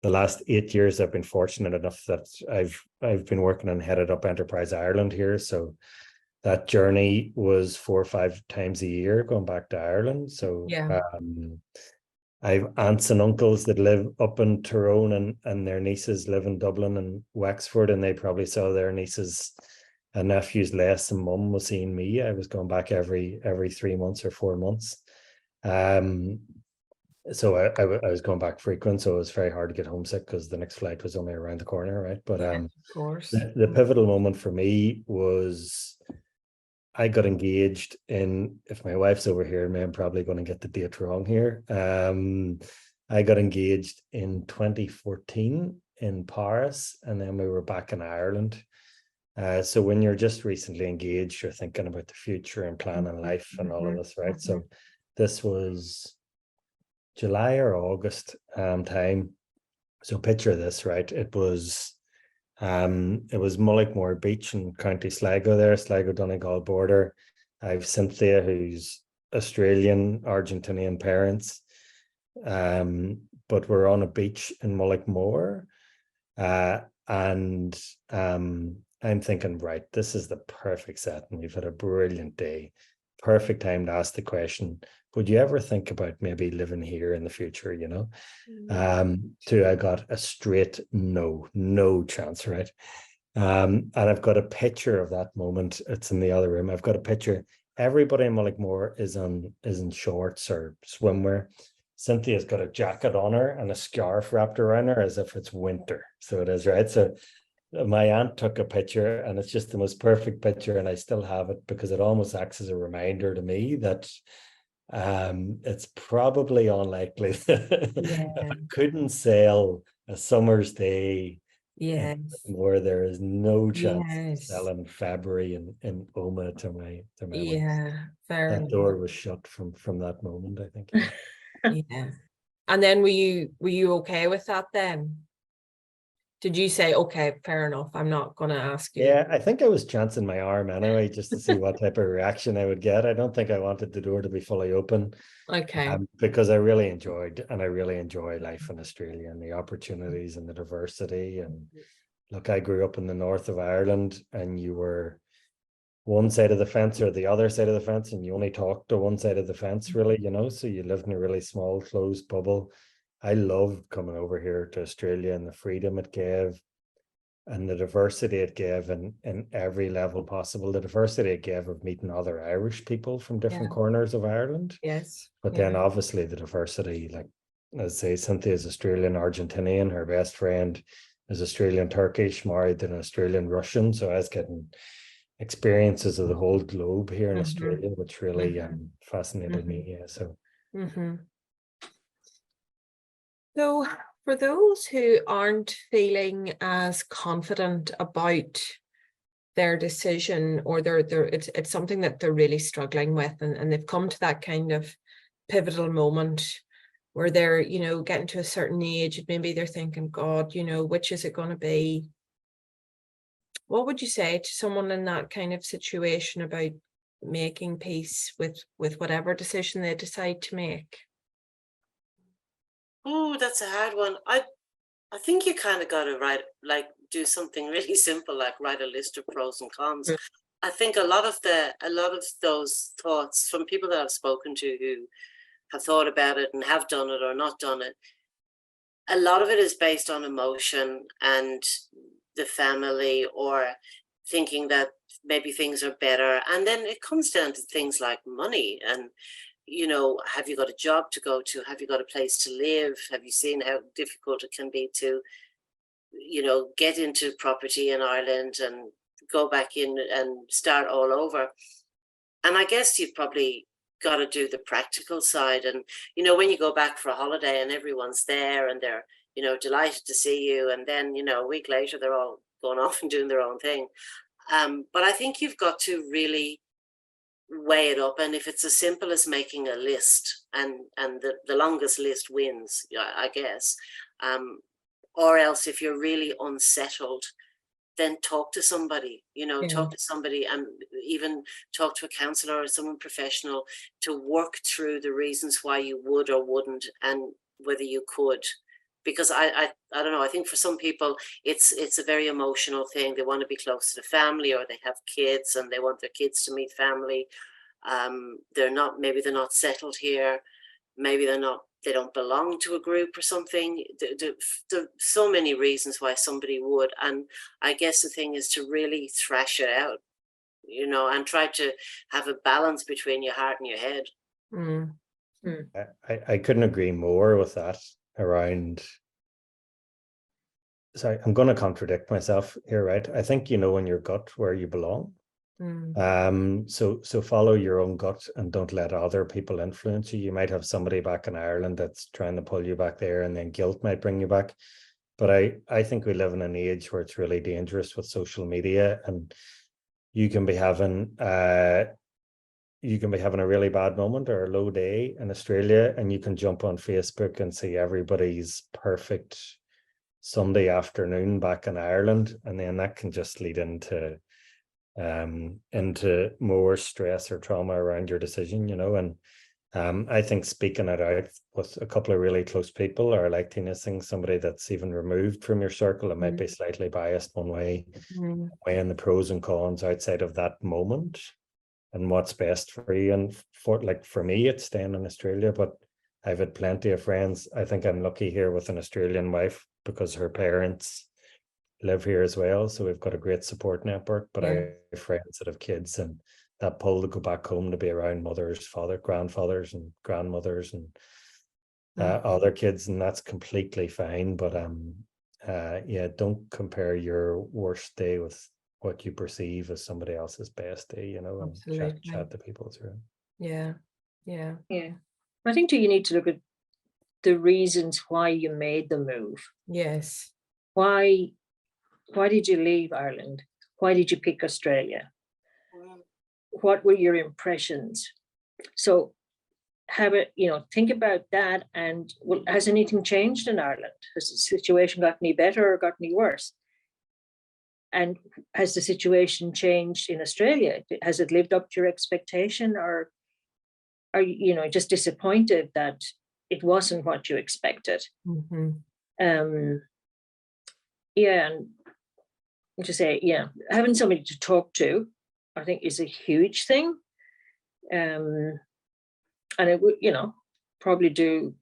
The last 8 years, I've been fortunate enough that I've been working and headed up Enterprise Ireland here. So that journey was 4 or 5 times a year going back to Ireland. So I've aunts and uncles that live up in Tyrone, and their nieces live in Dublin and Wexford, and they probably saw their nieces and nephews less than mum was seeing me. I was going back every 3 months or 4 months. So I was going back frequent, so it was very hard to get homesick because the next flight was only around the corner, right? But of course, the pivotal moment for me was I got engaged in, if my wife's over here, I'm probably going to get the date wrong here. I got engaged in 2014 in Paris, and then we were back in Ireland. So when you're just recently engaged, you're thinking about the future and planning life and all of this, right? So this was July or August time. So picture this, right? It was Mullickmore Beach in County Sligo there, Sligo-Donegal border. I have Cynthia, who's Australian, Argentinian parents. But we're on a beach in Mullickmore. And I'm thinking, right, this is the perfect setting. We've had a brilliant day. Perfect time to ask the question, would you ever think about maybe living here in the future, you know? I got a straight no chance, right? And I've got a picture of that moment. It's in the other room. I've got a picture. Everybody in Mullickmore is in shorts or swimwear. Cynthia's got a jacket on her and a scarf wrapped around her as if it's winter. So it is, right? So my aunt took a picture, and it's just the most perfect picture, and I still have it because it almost acts as a reminder to me that it's probably unlikely that I couldn't sail a summer's day where there is no chance of selling February in Oma to my wife. That door was shut from that moment, I think. Yeah. And then were you okay with that then? Did you say, okay, fair enough, I'm not going to ask you? Yeah, I think I was chancing my arm anyway, just to see what type of reaction I would get. I don't think I wanted the door to be fully open. Okay. Because I really enjoy life in Australia and the opportunities and the diversity. And look, I grew up in the north of Ireland, and you were one side of the fence or the other side of the fence, and you only talked to one side of the fence, really, you know, so you lived in a really small, closed bubble. I loved coming over here to Australia and the freedom it gave and the diversity it gave in every level possible. The diversity it gave of meeting other Irish people from different corners of Ireland. Yes. But then obviously the diversity, like, as I say, Cynthia is Australian Argentinian, her best friend is Australian Turkish, married to an Australian Russian. So I was getting experiences of the whole globe here in Australia, which really fascinated me. Yeah. So So for those who aren't feeling as confident about their decision, or it's something that they're really struggling with, and they've come to that kind of pivotal moment where they're, you know, getting to a certain age, maybe they're thinking, God, you know, which is it going to be? What would you say to someone in that kind of situation about making peace with whatever decision they decide to make? Oh, that's a hard one. I think you kind of got to do something really simple, like write a list of pros and cons. I think a lot of those thoughts from people that I've spoken to who have thought about it and have done it or not done it, a lot of it is based on emotion and the family, or thinking that maybe things are better. And then it comes down to things like money and, you know, have you got a job to go to? Have you got a place to live? Have you seen how difficult it can be to, you know, get into property in Ireland and go back in and start all over? And I guess you've probably got to do the practical side. And, you know, when you go back for a holiday and everyone's there and they're, you know, delighted to see you, and then, you know, a week later they're all going off and doing their own thing. But I think you've got to really weigh it up. And if it's as simple as making a list, and the longest list wins, I guess, or else if you're really unsettled, then talk to somebody, you know, talk to somebody, and even talk to a counselor or someone professional to work through the reasons why you would or wouldn't, and whether you could. Because I don't know, I think for some people it's a very emotional thing. They want to be close to the family, or they have kids and they want their kids to meet family. Maybe they're not settled here. Maybe they don't belong to a group or something. There are so many reasons why somebody would. And I guess the thing is to really thrash it out, you know, and try to have a balance between your heart and your head. I couldn't agree more with that around. Sorry, I'm going to contradict myself here, right? I think you know in your gut where you belong. So follow your own gut and don't let other people influence you. You might have somebody back in Ireland that's trying to pull you back there, and then guilt might bring you back. But I think we live in an age where it's really dangerous with social media, and you can be having a really bad moment or a low day in Australia, and you can jump on Facebook and see everybody's perfect Sunday afternoon back in Ireland, and then that can just lead into more stress or trauma around your decision, you know. And I think speaking it out with a couple of really close people, or like Tina saying, somebody that's even removed from your circle, it might be slightly biased one way, weighing the pros and cons outside of that moment and what's best for you. And for me, it's staying in Australia, but I've had plenty of friends. I think I'm lucky here with an Australian wife because her parents live here as well, so we've got a great support network. But I have friends that have kids, and that pull to go back home to be around mothers, grandfathers and grandmothers and other kids, and that's completely fine. But don't compare your worst day with what you perceive as somebody else's best day, you know. And chat to people through. Yeah. I think you need to look at the reasons why you made the move. Yes. Why did you leave Ireland? Why did you pick Australia? What were your impressions? So think about that. And has anything changed in Ireland? Has the situation got any better or got any worse? And has the situation changed in Australia? Has it lived up to your expectation, or are you just disappointed that it wasn't what you expected? And to say, having somebody to talk to, I think, is a huge thing. And it would, probably do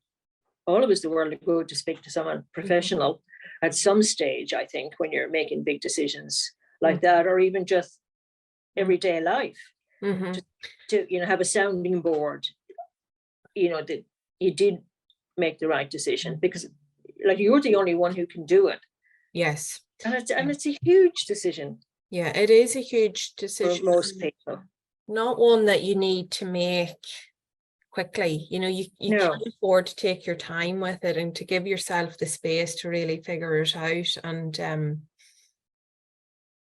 all of us the world of good to speak to someone professional at some stage, I think, when you're making big decisions like that, or even just everyday life, to have a sounding board, that you did make the right decision, because you're the only one who can do it. Yes. And it's a huge decision. Yeah, it is a huge decision for most people. Not one that you need to make quickly. You can't afford to take your time with it, and to give yourself the space to really figure it out. And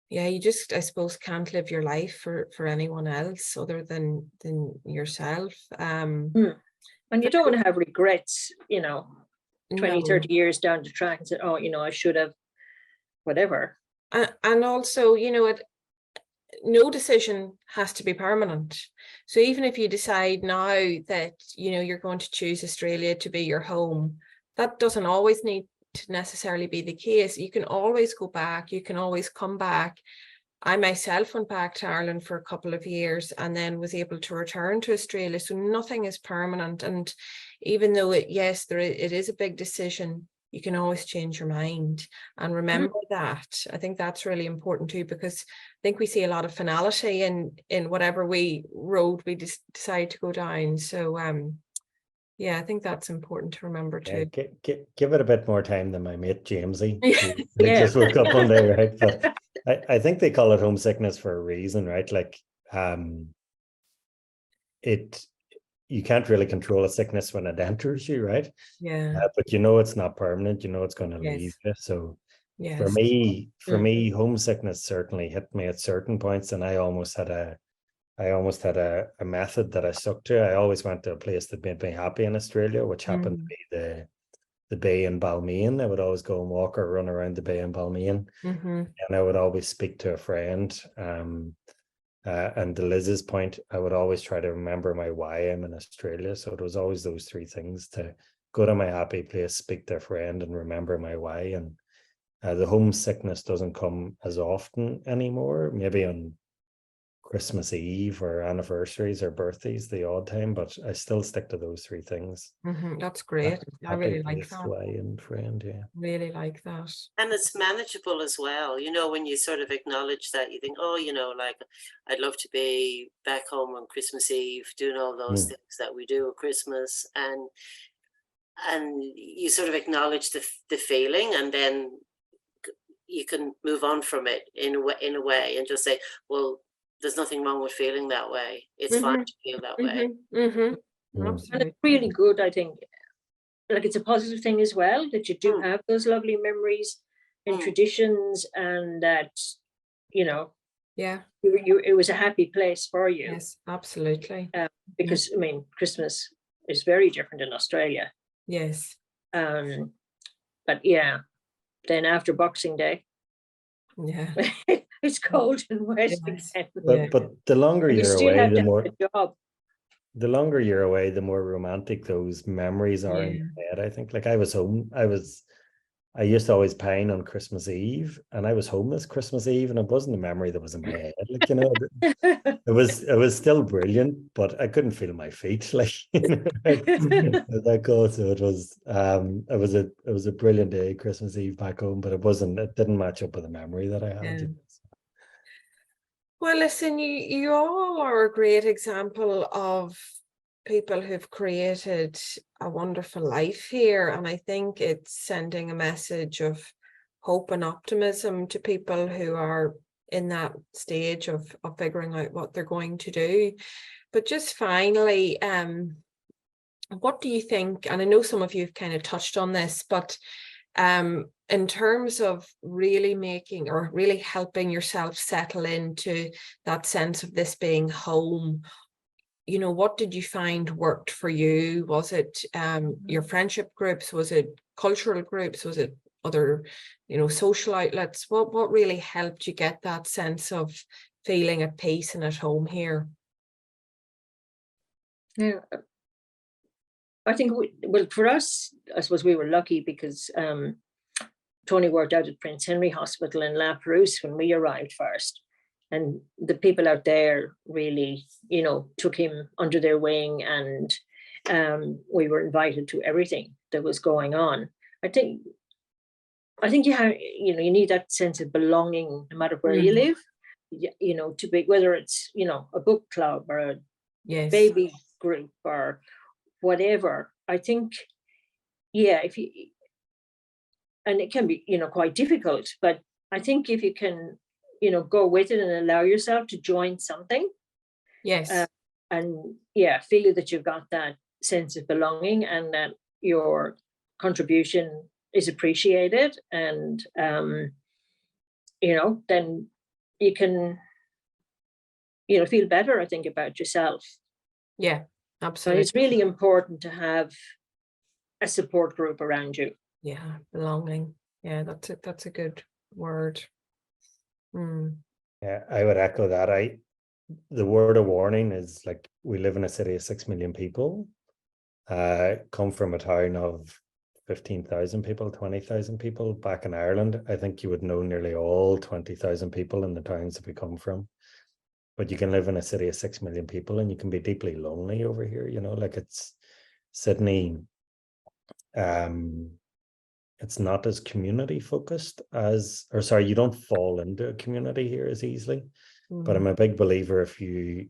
you just, I suppose, can't live your life for anyone else other than yourself. And you don't want to have regrets, you know, 20, No. 30 years down the track and say, oh, you know, I should have whatever. And also, you know, no decision has to be permanent. So even if you decide now that, you know, you're going to choose Australia to be your home, that doesn't always need to necessarily be the case. You can always go back, you can always come back. I myself went back to Ireland for a couple of years and then was able to return to Australia. So nothing is permanent. And even though it is a big decision, you can always change your mind. And remember that. I think that's really important too, because I think we see a lot of finality in whatever road we decide to go down. So yeah, I think that's important to remember too. Give it a bit more time than my mate Jamesy. Yeah. Just woke up one day, right? But I think they call it homesickness for a reason, right? Like you can't really control a sickness when it enters you, right? Yeah. But you know it's not permanent, you know it's going to leave you. So Yes. for me, homesickness certainly hit me at certain points, and I almost had a method that I stuck to. I always went to a place that made me happy in Australia, which happened to be the bay in Balmain. I would always go and walk or run around the bay in Balmain, and I would always speak to a friend. And to Liz's point, I would always try to remember my why I'm in Australia. So it was always those three things: to go to my happy place, speak to a friend, and remember my why. And the homesickness doesn't come as often anymore, maybe on Christmas Eve or anniversaries or birthdays, the odd time, but I still stick to those three things. That's great. I really like that. Why and friend, yeah. Really like that. And it's manageable as well. You know, when you sort of acknowledge that, you think, oh, you know, like I'd love to be back home on Christmas Eve, doing all those things that we do at Christmas, and you sort of acknowledge the feeling, and then you can move on from it in a way, and just say, well, there's nothing wrong with feeling that way. It's fine to feel that way. Absolutely. And it's really good, I think. Like, it's a positive thing as well that you do have those lovely memories and traditions, and that, you know, it was a happy place for you. Yes, absolutely. Because I mean, Christmas is very different in Australia. Yes. But yeah, then after Boxing Day, it's cold and wet again. But the longer you're away, the longer you're away, the more romantic those memories are in your head. I think, like, I was home. I used to always pine on Christmas Eve, and I was homeless Christmas Eve, and it wasn't a memory that was in my head. Like, you know, it was still brilliant, but I couldn't feel my feet. Like, you know, that goes. So it was a brilliant day, Christmas Eve back home, but it didn't match up with the memory that I had. Yeah. Well, listen, you all are a great example of people who've created a wonderful life here. And I think it's sending a message of hope and optimism to people who are in that stage of figuring out what they're going to do. But just finally, what do you think? And I know some of you have kind of touched on this, but in terms of really making or really helping yourself settle into that sense of this being home, you know, what did you find worked for you? Was it your friendship groups? Was it cultural groups? Was it other, you know, social outlets? What really helped you get that sense of feeling at peace and at home here? Yeah, I think well, for us, I suppose we were lucky because Tony worked out at Prince Henry Hospital in La Perouse when we arrived first. And the people out there really, you know, took him under their wing, and we were invited to everything that was going on. I think you have, you know, you need that sense of belonging no matter where you live, you know, to be, whether it's, you know, a book club or a baby group or whatever. I think, if you, and it can be, you know, quite difficult, but I think if you can, you know, go with it and allow yourself to join something. And feel that you've got that sense of belonging and that your contribution is appreciated, and you know, then you can, you know, feel better, I think, about yourself. So Absolutely. it's really important to have a support group around you. Yeah, belonging. Yeah, that's a good word. Yeah, I would echo that. The word of warning is like, we live in a city of 6 million people, come from a town of 15,000 people, 20,000 people back in Ireland. I think you would know nearly all 20,000 people in the towns that we come from. But you can live in a city of 6 million people and you can be deeply lonely over here, you know, like it's Sydney, it's not as community focused as, or sorry, you don't fall into a community here as easily. But I'm a big believer, if you're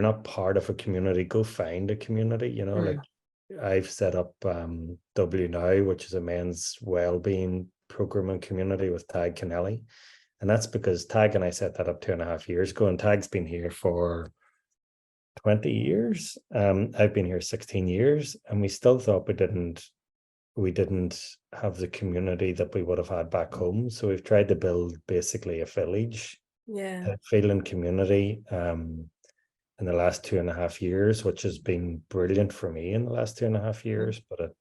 not part of a community, go find a community, you know, like I've set up W Now, which is a men's well-being program and community with Tag Kennelly. And that's because Tag and I set that up 2.5 years ago, and Tag's been here for 20 years. I've been here 16 years, and we still thought we didn't have the community that we would have had back home. So we've tried to build basically a village, a feeling community in the last 2.5 years, which has been brilliant for me in the last 2.5 years. But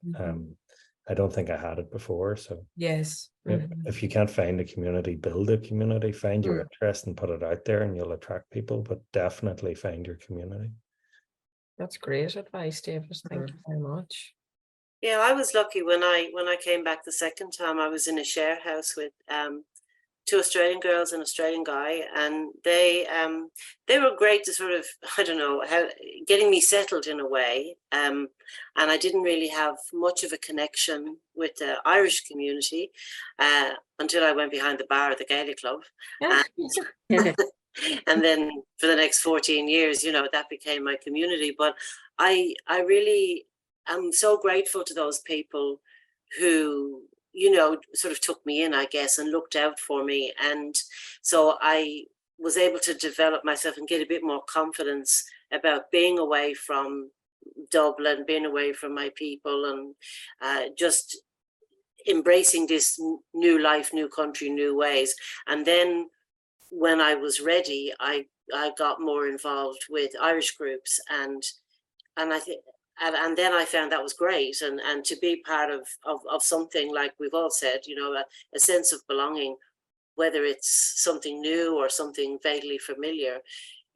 I don't think I had it before. So yes, if you can't find a community, build a community, find your interest and put it out there, and you'll attract people. But definitely find your community. That's great advice, David. Thank you very much. Yeah, I was lucky when I came back the second time. I was in a share house with 2 Australian girls and Australian guy, and they were great to sort of, I don't know, getting me settled in a way. And I didn't really have much of a connection with the Irish community until I went behind the bar at the Gaelic Club. And then for the next 14 years, you know, that became my community. But I really am so grateful to those people who, you know, sort of took me in, I guess, and looked out for me. And so I was able to develop myself and get a bit more confidence about being away from Dublin, being away from my people, and just embracing this new life, new country, new ways. And then when I was ready, I got more involved with Irish groups, and I think, and then I found that was great, and to be part of something, like we've all said, you know, a sense of belonging, whether it's something new or something vaguely familiar,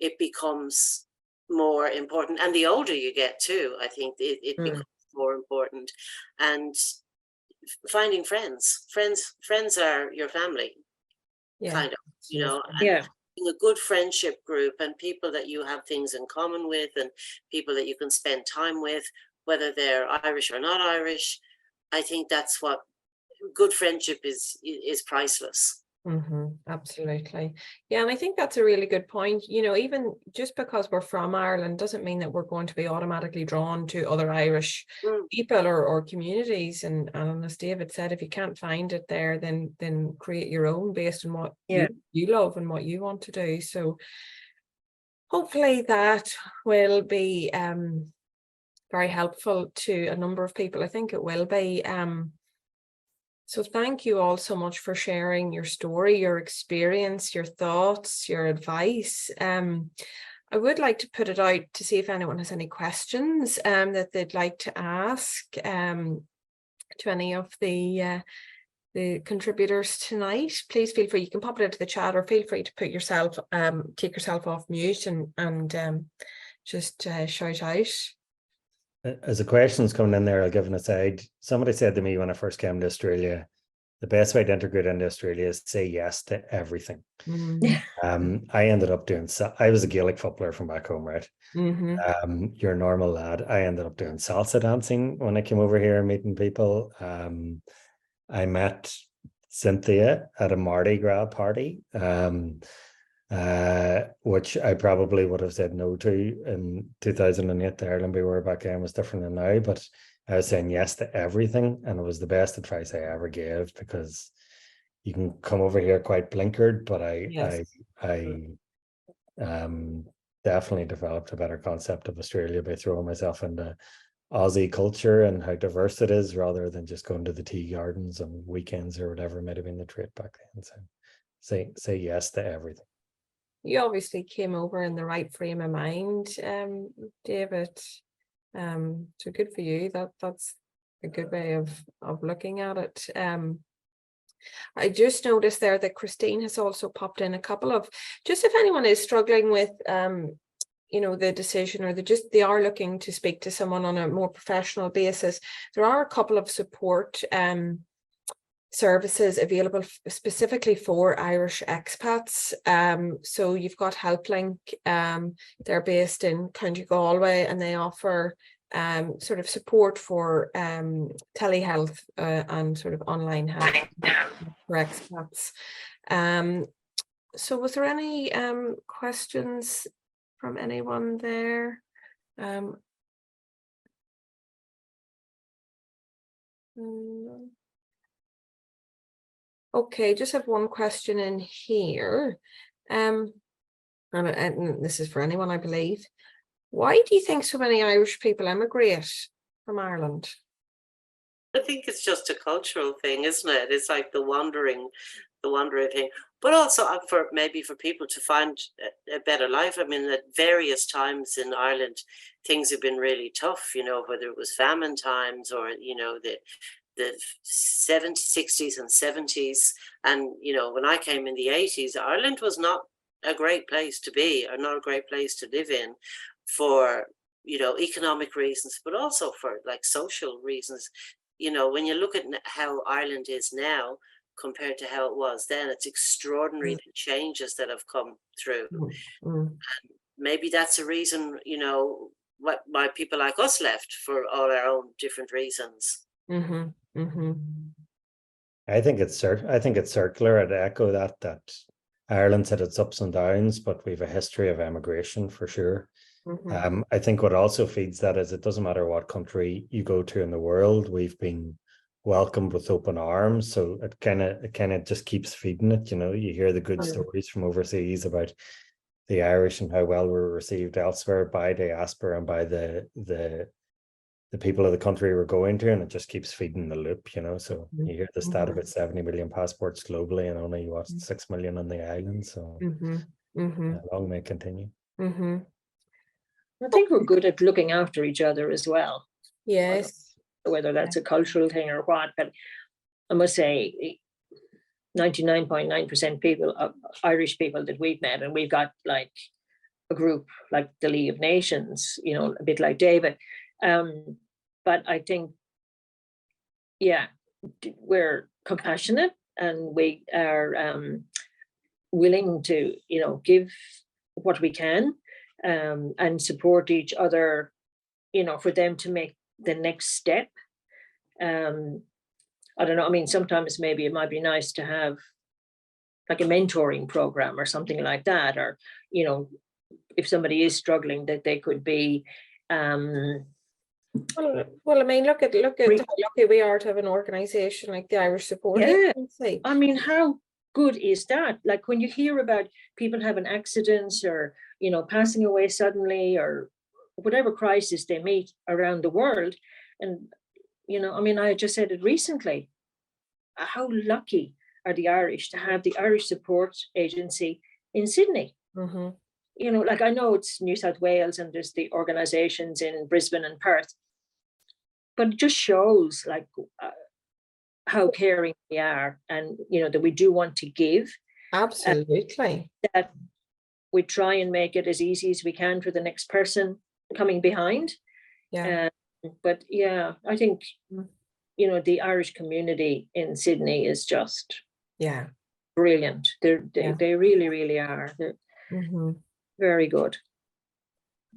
it becomes more important. And the older you get too, I think it becomes more important. And finding friends are your family, kind of, you know. And a good friendship group and people that you have things in common with, and people that you can spend time with, whether they're Irish or not Irish. I think that's what good friendship is priceless. Absolutely. Yeah, and I think that's a really good point. You know, even just because we're from Ireland doesn't mean that we're going to be automatically drawn to other Irish people or communities. And as David said, if you can't find it there, then create your own based on what you love and what you want to do. So hopefully that will be very helpful to a number of people. I think it will be. So thank you all so much for sharing your story, your experience, your thoughts, your advice. I would like to put it out to see if anyone has any questions that they'd like to ask to any of the contributors tonight. Please feel free, you can pop it into the chat, or feel free to put yourself, take yourself off mute and just shout out. As the questions coming in there, I'll give an aside. Somebody said to me when I first came to Australia, the best way to integrate into Australia is say yes to everything. I ended up doing, I was a Gaelic footballer from back home, right? You're a normal lad. I ended up doing salsa dancing when I came over here and meeting people. I met Cynthia at a Mardi Gras party, which I probably would have said no to in 2008. The Ireland we were back then was different than now, but I was saying yes to everything, and it was the best advice I ever gave, because you can come over here quite blinkered, but I definitely developed a better concept of Australia by throwing myself into Aussie culture and how diverse it is, rather than just going to the tea gardens on weekends or whatever might have been the trait back then. So say yes to everything. you obviously came over in the right frame of mind, David. So good for you. That's a good way of looking at it. I just noticed there that Christine has also popped in a couple of, just if anyone is struggling with you know, the decision, or they are looking to speak to someone on a more professional basis, there are a couple of support services available specifically for Irish expats. So you've got Helplink, they're based in County Galway, and they offer sort of support for telehealth and sort of online health for expats. So was there any questions from anyone there? Okay, just have one question in here. And this is for anyone, I believe. Why do you think so many Irish people emigrate from Ireland? I think it's just a cultural thing, isn't it? It's like the wandering thing, but also for people to find a better life. I mean, at various times in Ireland, things have been really tough, you know, whether it was famine times or, you know, the 60s and 70s. And, you know, when I came in the 80s, Ireland was not a great place to be, or not a great place to live in, for, you know, economic reasons, but also for like social reasons. You know, when you look at how Ireland is now compared to how it was then, it's extraordinary the changes that have come through. And maybe that's a reason, you know, why people like us left, for all our own different reasons. I think it's circular. I'd echo that Ireland's had its ups and downs, but we've a history of emigration for sure. I think what also feeds that is it doesn't matter what country you go to in the world, we've been welcomed with open arms. So it kind of just keeps feeding it. You know, you hear the good stories from overseas about the Irish and how well we're received elsewhere by diaspora and by the people of the country we're going to, and it just keeps feeding the loop, you know. So you hear the stat about 70 million passports globally and only 6 million on the island. So long may it continue. I think we're good at looking after each other as well. Yes. Whether that's a cultural thing or what, but I must say 99.9% people, Irish people that we've met, and we've got like a group like the League of Nations, you know, a bit like David. But I think, yeah, we're compassionate, and we are willing to, you know, give what we can and support each other, you know, for them to make the next step. I don't know, I mean, sometimes maybe it might be nice to have like a mentoring program or something like that, or, you know, if somebody is struggling, that they could be well, I mean, look at how lucky we are to have an organization like the Irish Support Agency. I mean, how good is that? Like when you hear about people having accidents, or, you know, passing away suddenly, or whatever crisis they meet around the world. And, you know, I mean, I just said it recently, how lucky are the Irish to have the Irish Support Agency in Sydney. You know, like I know it's New South Wales and there's the organizations in Brisbane and Perth, but it just shows like how caring we are, and, you know, that we do want to give. Absolutely. That we try and make it as easy as we can for the next person coming behind. But yeah, I think, you know, the Irish community in Sydney is just brilliant. They really, really are. They're very good.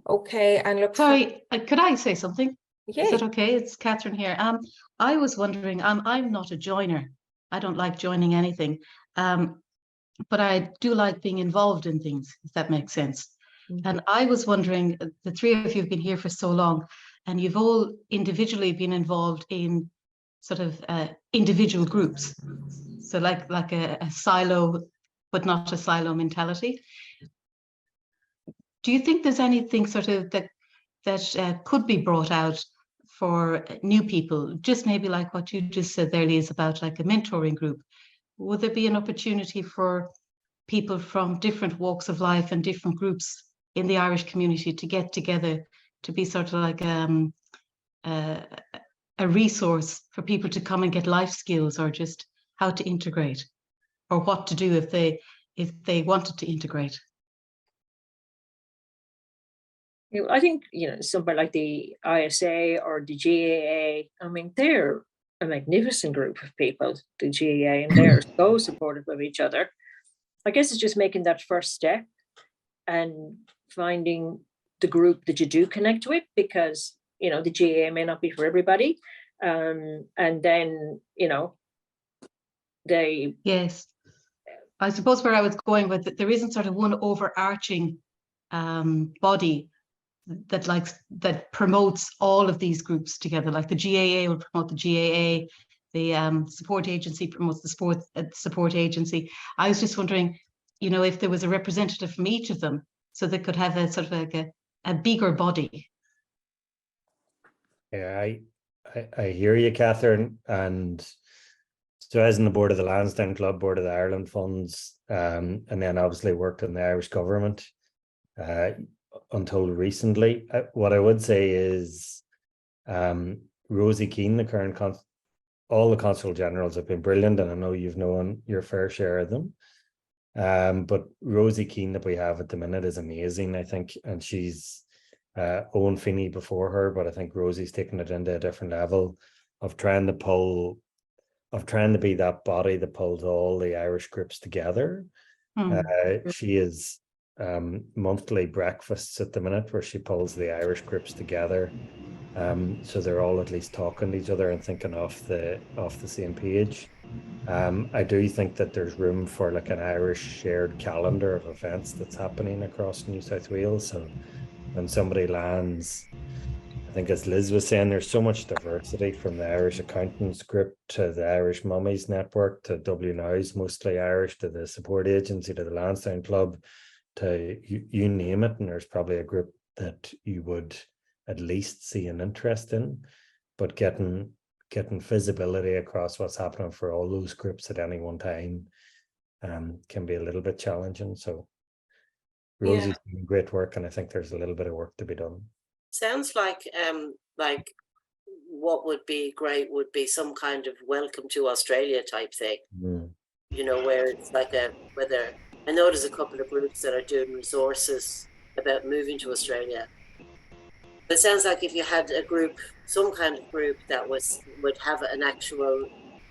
Okay, and look. Sorry, could I say something? Yeah. Is that okay? It's Catherine here. I was wondering, I'm not a joiner. I don't like joining anything. But I do like being involved in things, if that makes sense. And I was wondering, the three of you have been here for so long, and you've all individually been involved in sort of individual groups. So like a silo, but not a silo mentality. Do you think there's anything sort of that could be brought out for new people, just maybe like what you just said there, Liz, about like a mentoring group? Would there be an opportunity for people from different walks of life and different groups in the Irish community to get together to be sort of like a resource for people to come and get life skills, or just how to integrate, or what to do if they wanted to integrate. I think, somewhere like the ISA or the GAA, I mean, they're a magnificent group of people, the GAA, and they're so supportive of each other. I guess it's just making that first step and finding the group that you do connect with, because, the GAA may not be for everybody. And then, they... Yes. I suppose where I was going with it, there isn't sort of one overarching body that promotes all of these groups together. Like the GAA will promote the GAA, the support agency promotes the support agency. I was just wondering, if there was a representative from each of them, so they could have a sort of like a bigger body. Yeah, I hear you, Catherine. And so as in the board of the Lansdowne Club, board of the Ireland Funds, and then obviously worked in the Irish government until recently. What I would say is Rosie Keane, the current all the consul generals have been brilliant, and I know you've known your fair share of them. But Rosie Keane that we have at the minute is amazing, I think, and she's Owen Finney before her, but I think Rosie's taken it into a different level of trying to be that body that pulls all the Irish groups together. She is monthly breakfasts at the minute where she pulls the Irish groups together, so they're all at least talking to each other and thinking off the same page. I do think that there's room for like an Irish shared calendar of events that's happening across New South Wales. So when somebody lands, I think as Liz was saying, there's so much diversity from the Irish accountants group to the Irish Mummies Network to WNOW's mostly Irish to the support agency to the Lansdowne Club to you name it, and there's probably a group that you would at least see an interest in, but getting visibility across what's happening for all those groups at any one time can be a little bit challenging. So Rosie's doing great work, and I think there's a little bit of work to be done. Sounds like what would be great would be some kind of welcome to Australia type thing. Where it's like whether I know there's a couple of groups that are doing resources about moving to Australia. But it sounds like if you had a group, some kind of group that would have an actual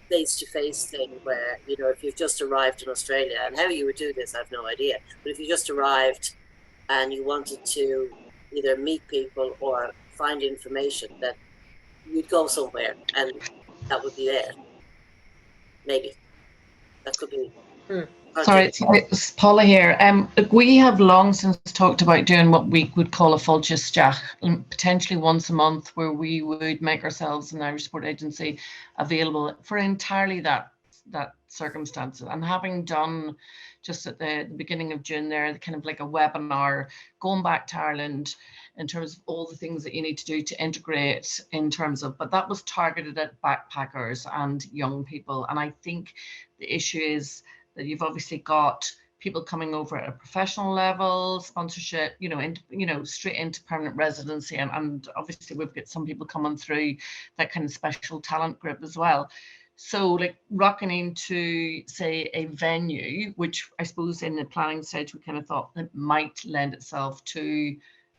face-to-face thing where, if you've just arrived in Australia, and how you would do this, I have no idea. But if you just arrived and you wanted to either meet people or find information, that you'd go somewhere and that would be there. Maybe. That could be... Sorry, it's Paula here. We have long since talked about doing what we would call a Fulchesteach, potentially once a month, where we would make ourselves an Irish Support Agency available for entirely that circumstance. And having done just at the beginning of June there, kind of like a webinar going back to Ireland in terms of all the things that you need to do to integrate in terms of, but that was targeted at backpackers and young people. And I think the issue is that you've obviously got people coming over at a professional level, sponsorship, straight into permanent residency. And obviously we've got some people coming through that kind of special talent group as well. So like rocking into, say, a venue, which I suppose in the planning stage, we kind of thought it might lend itself to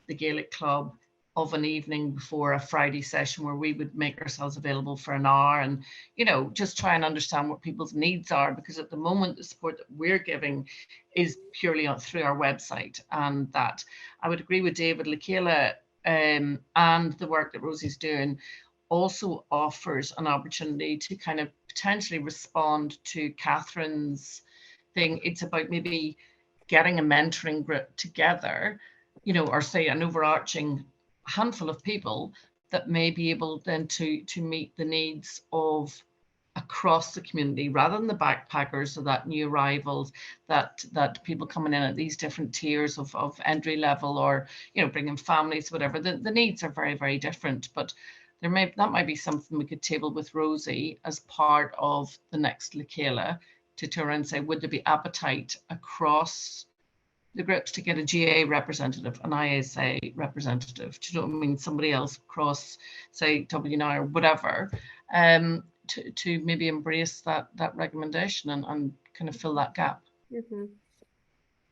the Gaelic Club of an evening before a Friday session where we would make ourselves available for an hour and, just try and understand what people's needs are, because at the moment the support that we're giving is purely through our website. And that I would agree with David, Lakela and the work that Rosie's doing also offers an opportunity to kind of potentially respond to Catherine's thing. It's about maybe getting a mentoring group together, or say an overarching handful of people that may be able then to meet the needs of across the community, rather than the backpackers or that new arrivals, that people coming in at these different tiers of entry level, or bringing families, whatever. The needs are very, very different, but that might be something we could table with Rosie as part of the next Lakela, to around say, would there be appetite across the groups to get a GA representative, an ISA representative, do you know what I mean? Somebody else across, say, WNI or whatever, to maybe embrace that recommendation and kind of fill that gap. Mm-hmm.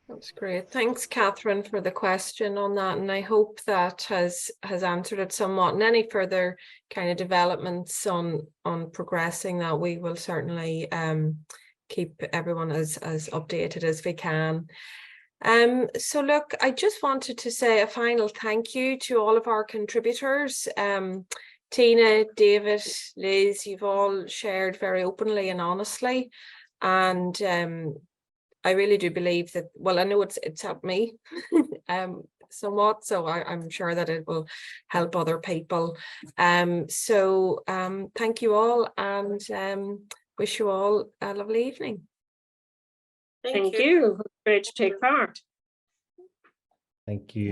That's great. Thanks, Catherine, for the question on that. And I hope that has answered it somewhat. And any further kind of developments on progressing that, we will certainly keep everyone as updated as we can. So look, I just wanted to say a final thank you to all of our contributors. Tina, David, Liz, you've all shared very openly and honestly. And I really do believe that, well, I know it's helped me somewhat, so I'm sure that it will help other people. So thank you all, and wish you all a lovely evening. Thank you. Great to take part. Thank you.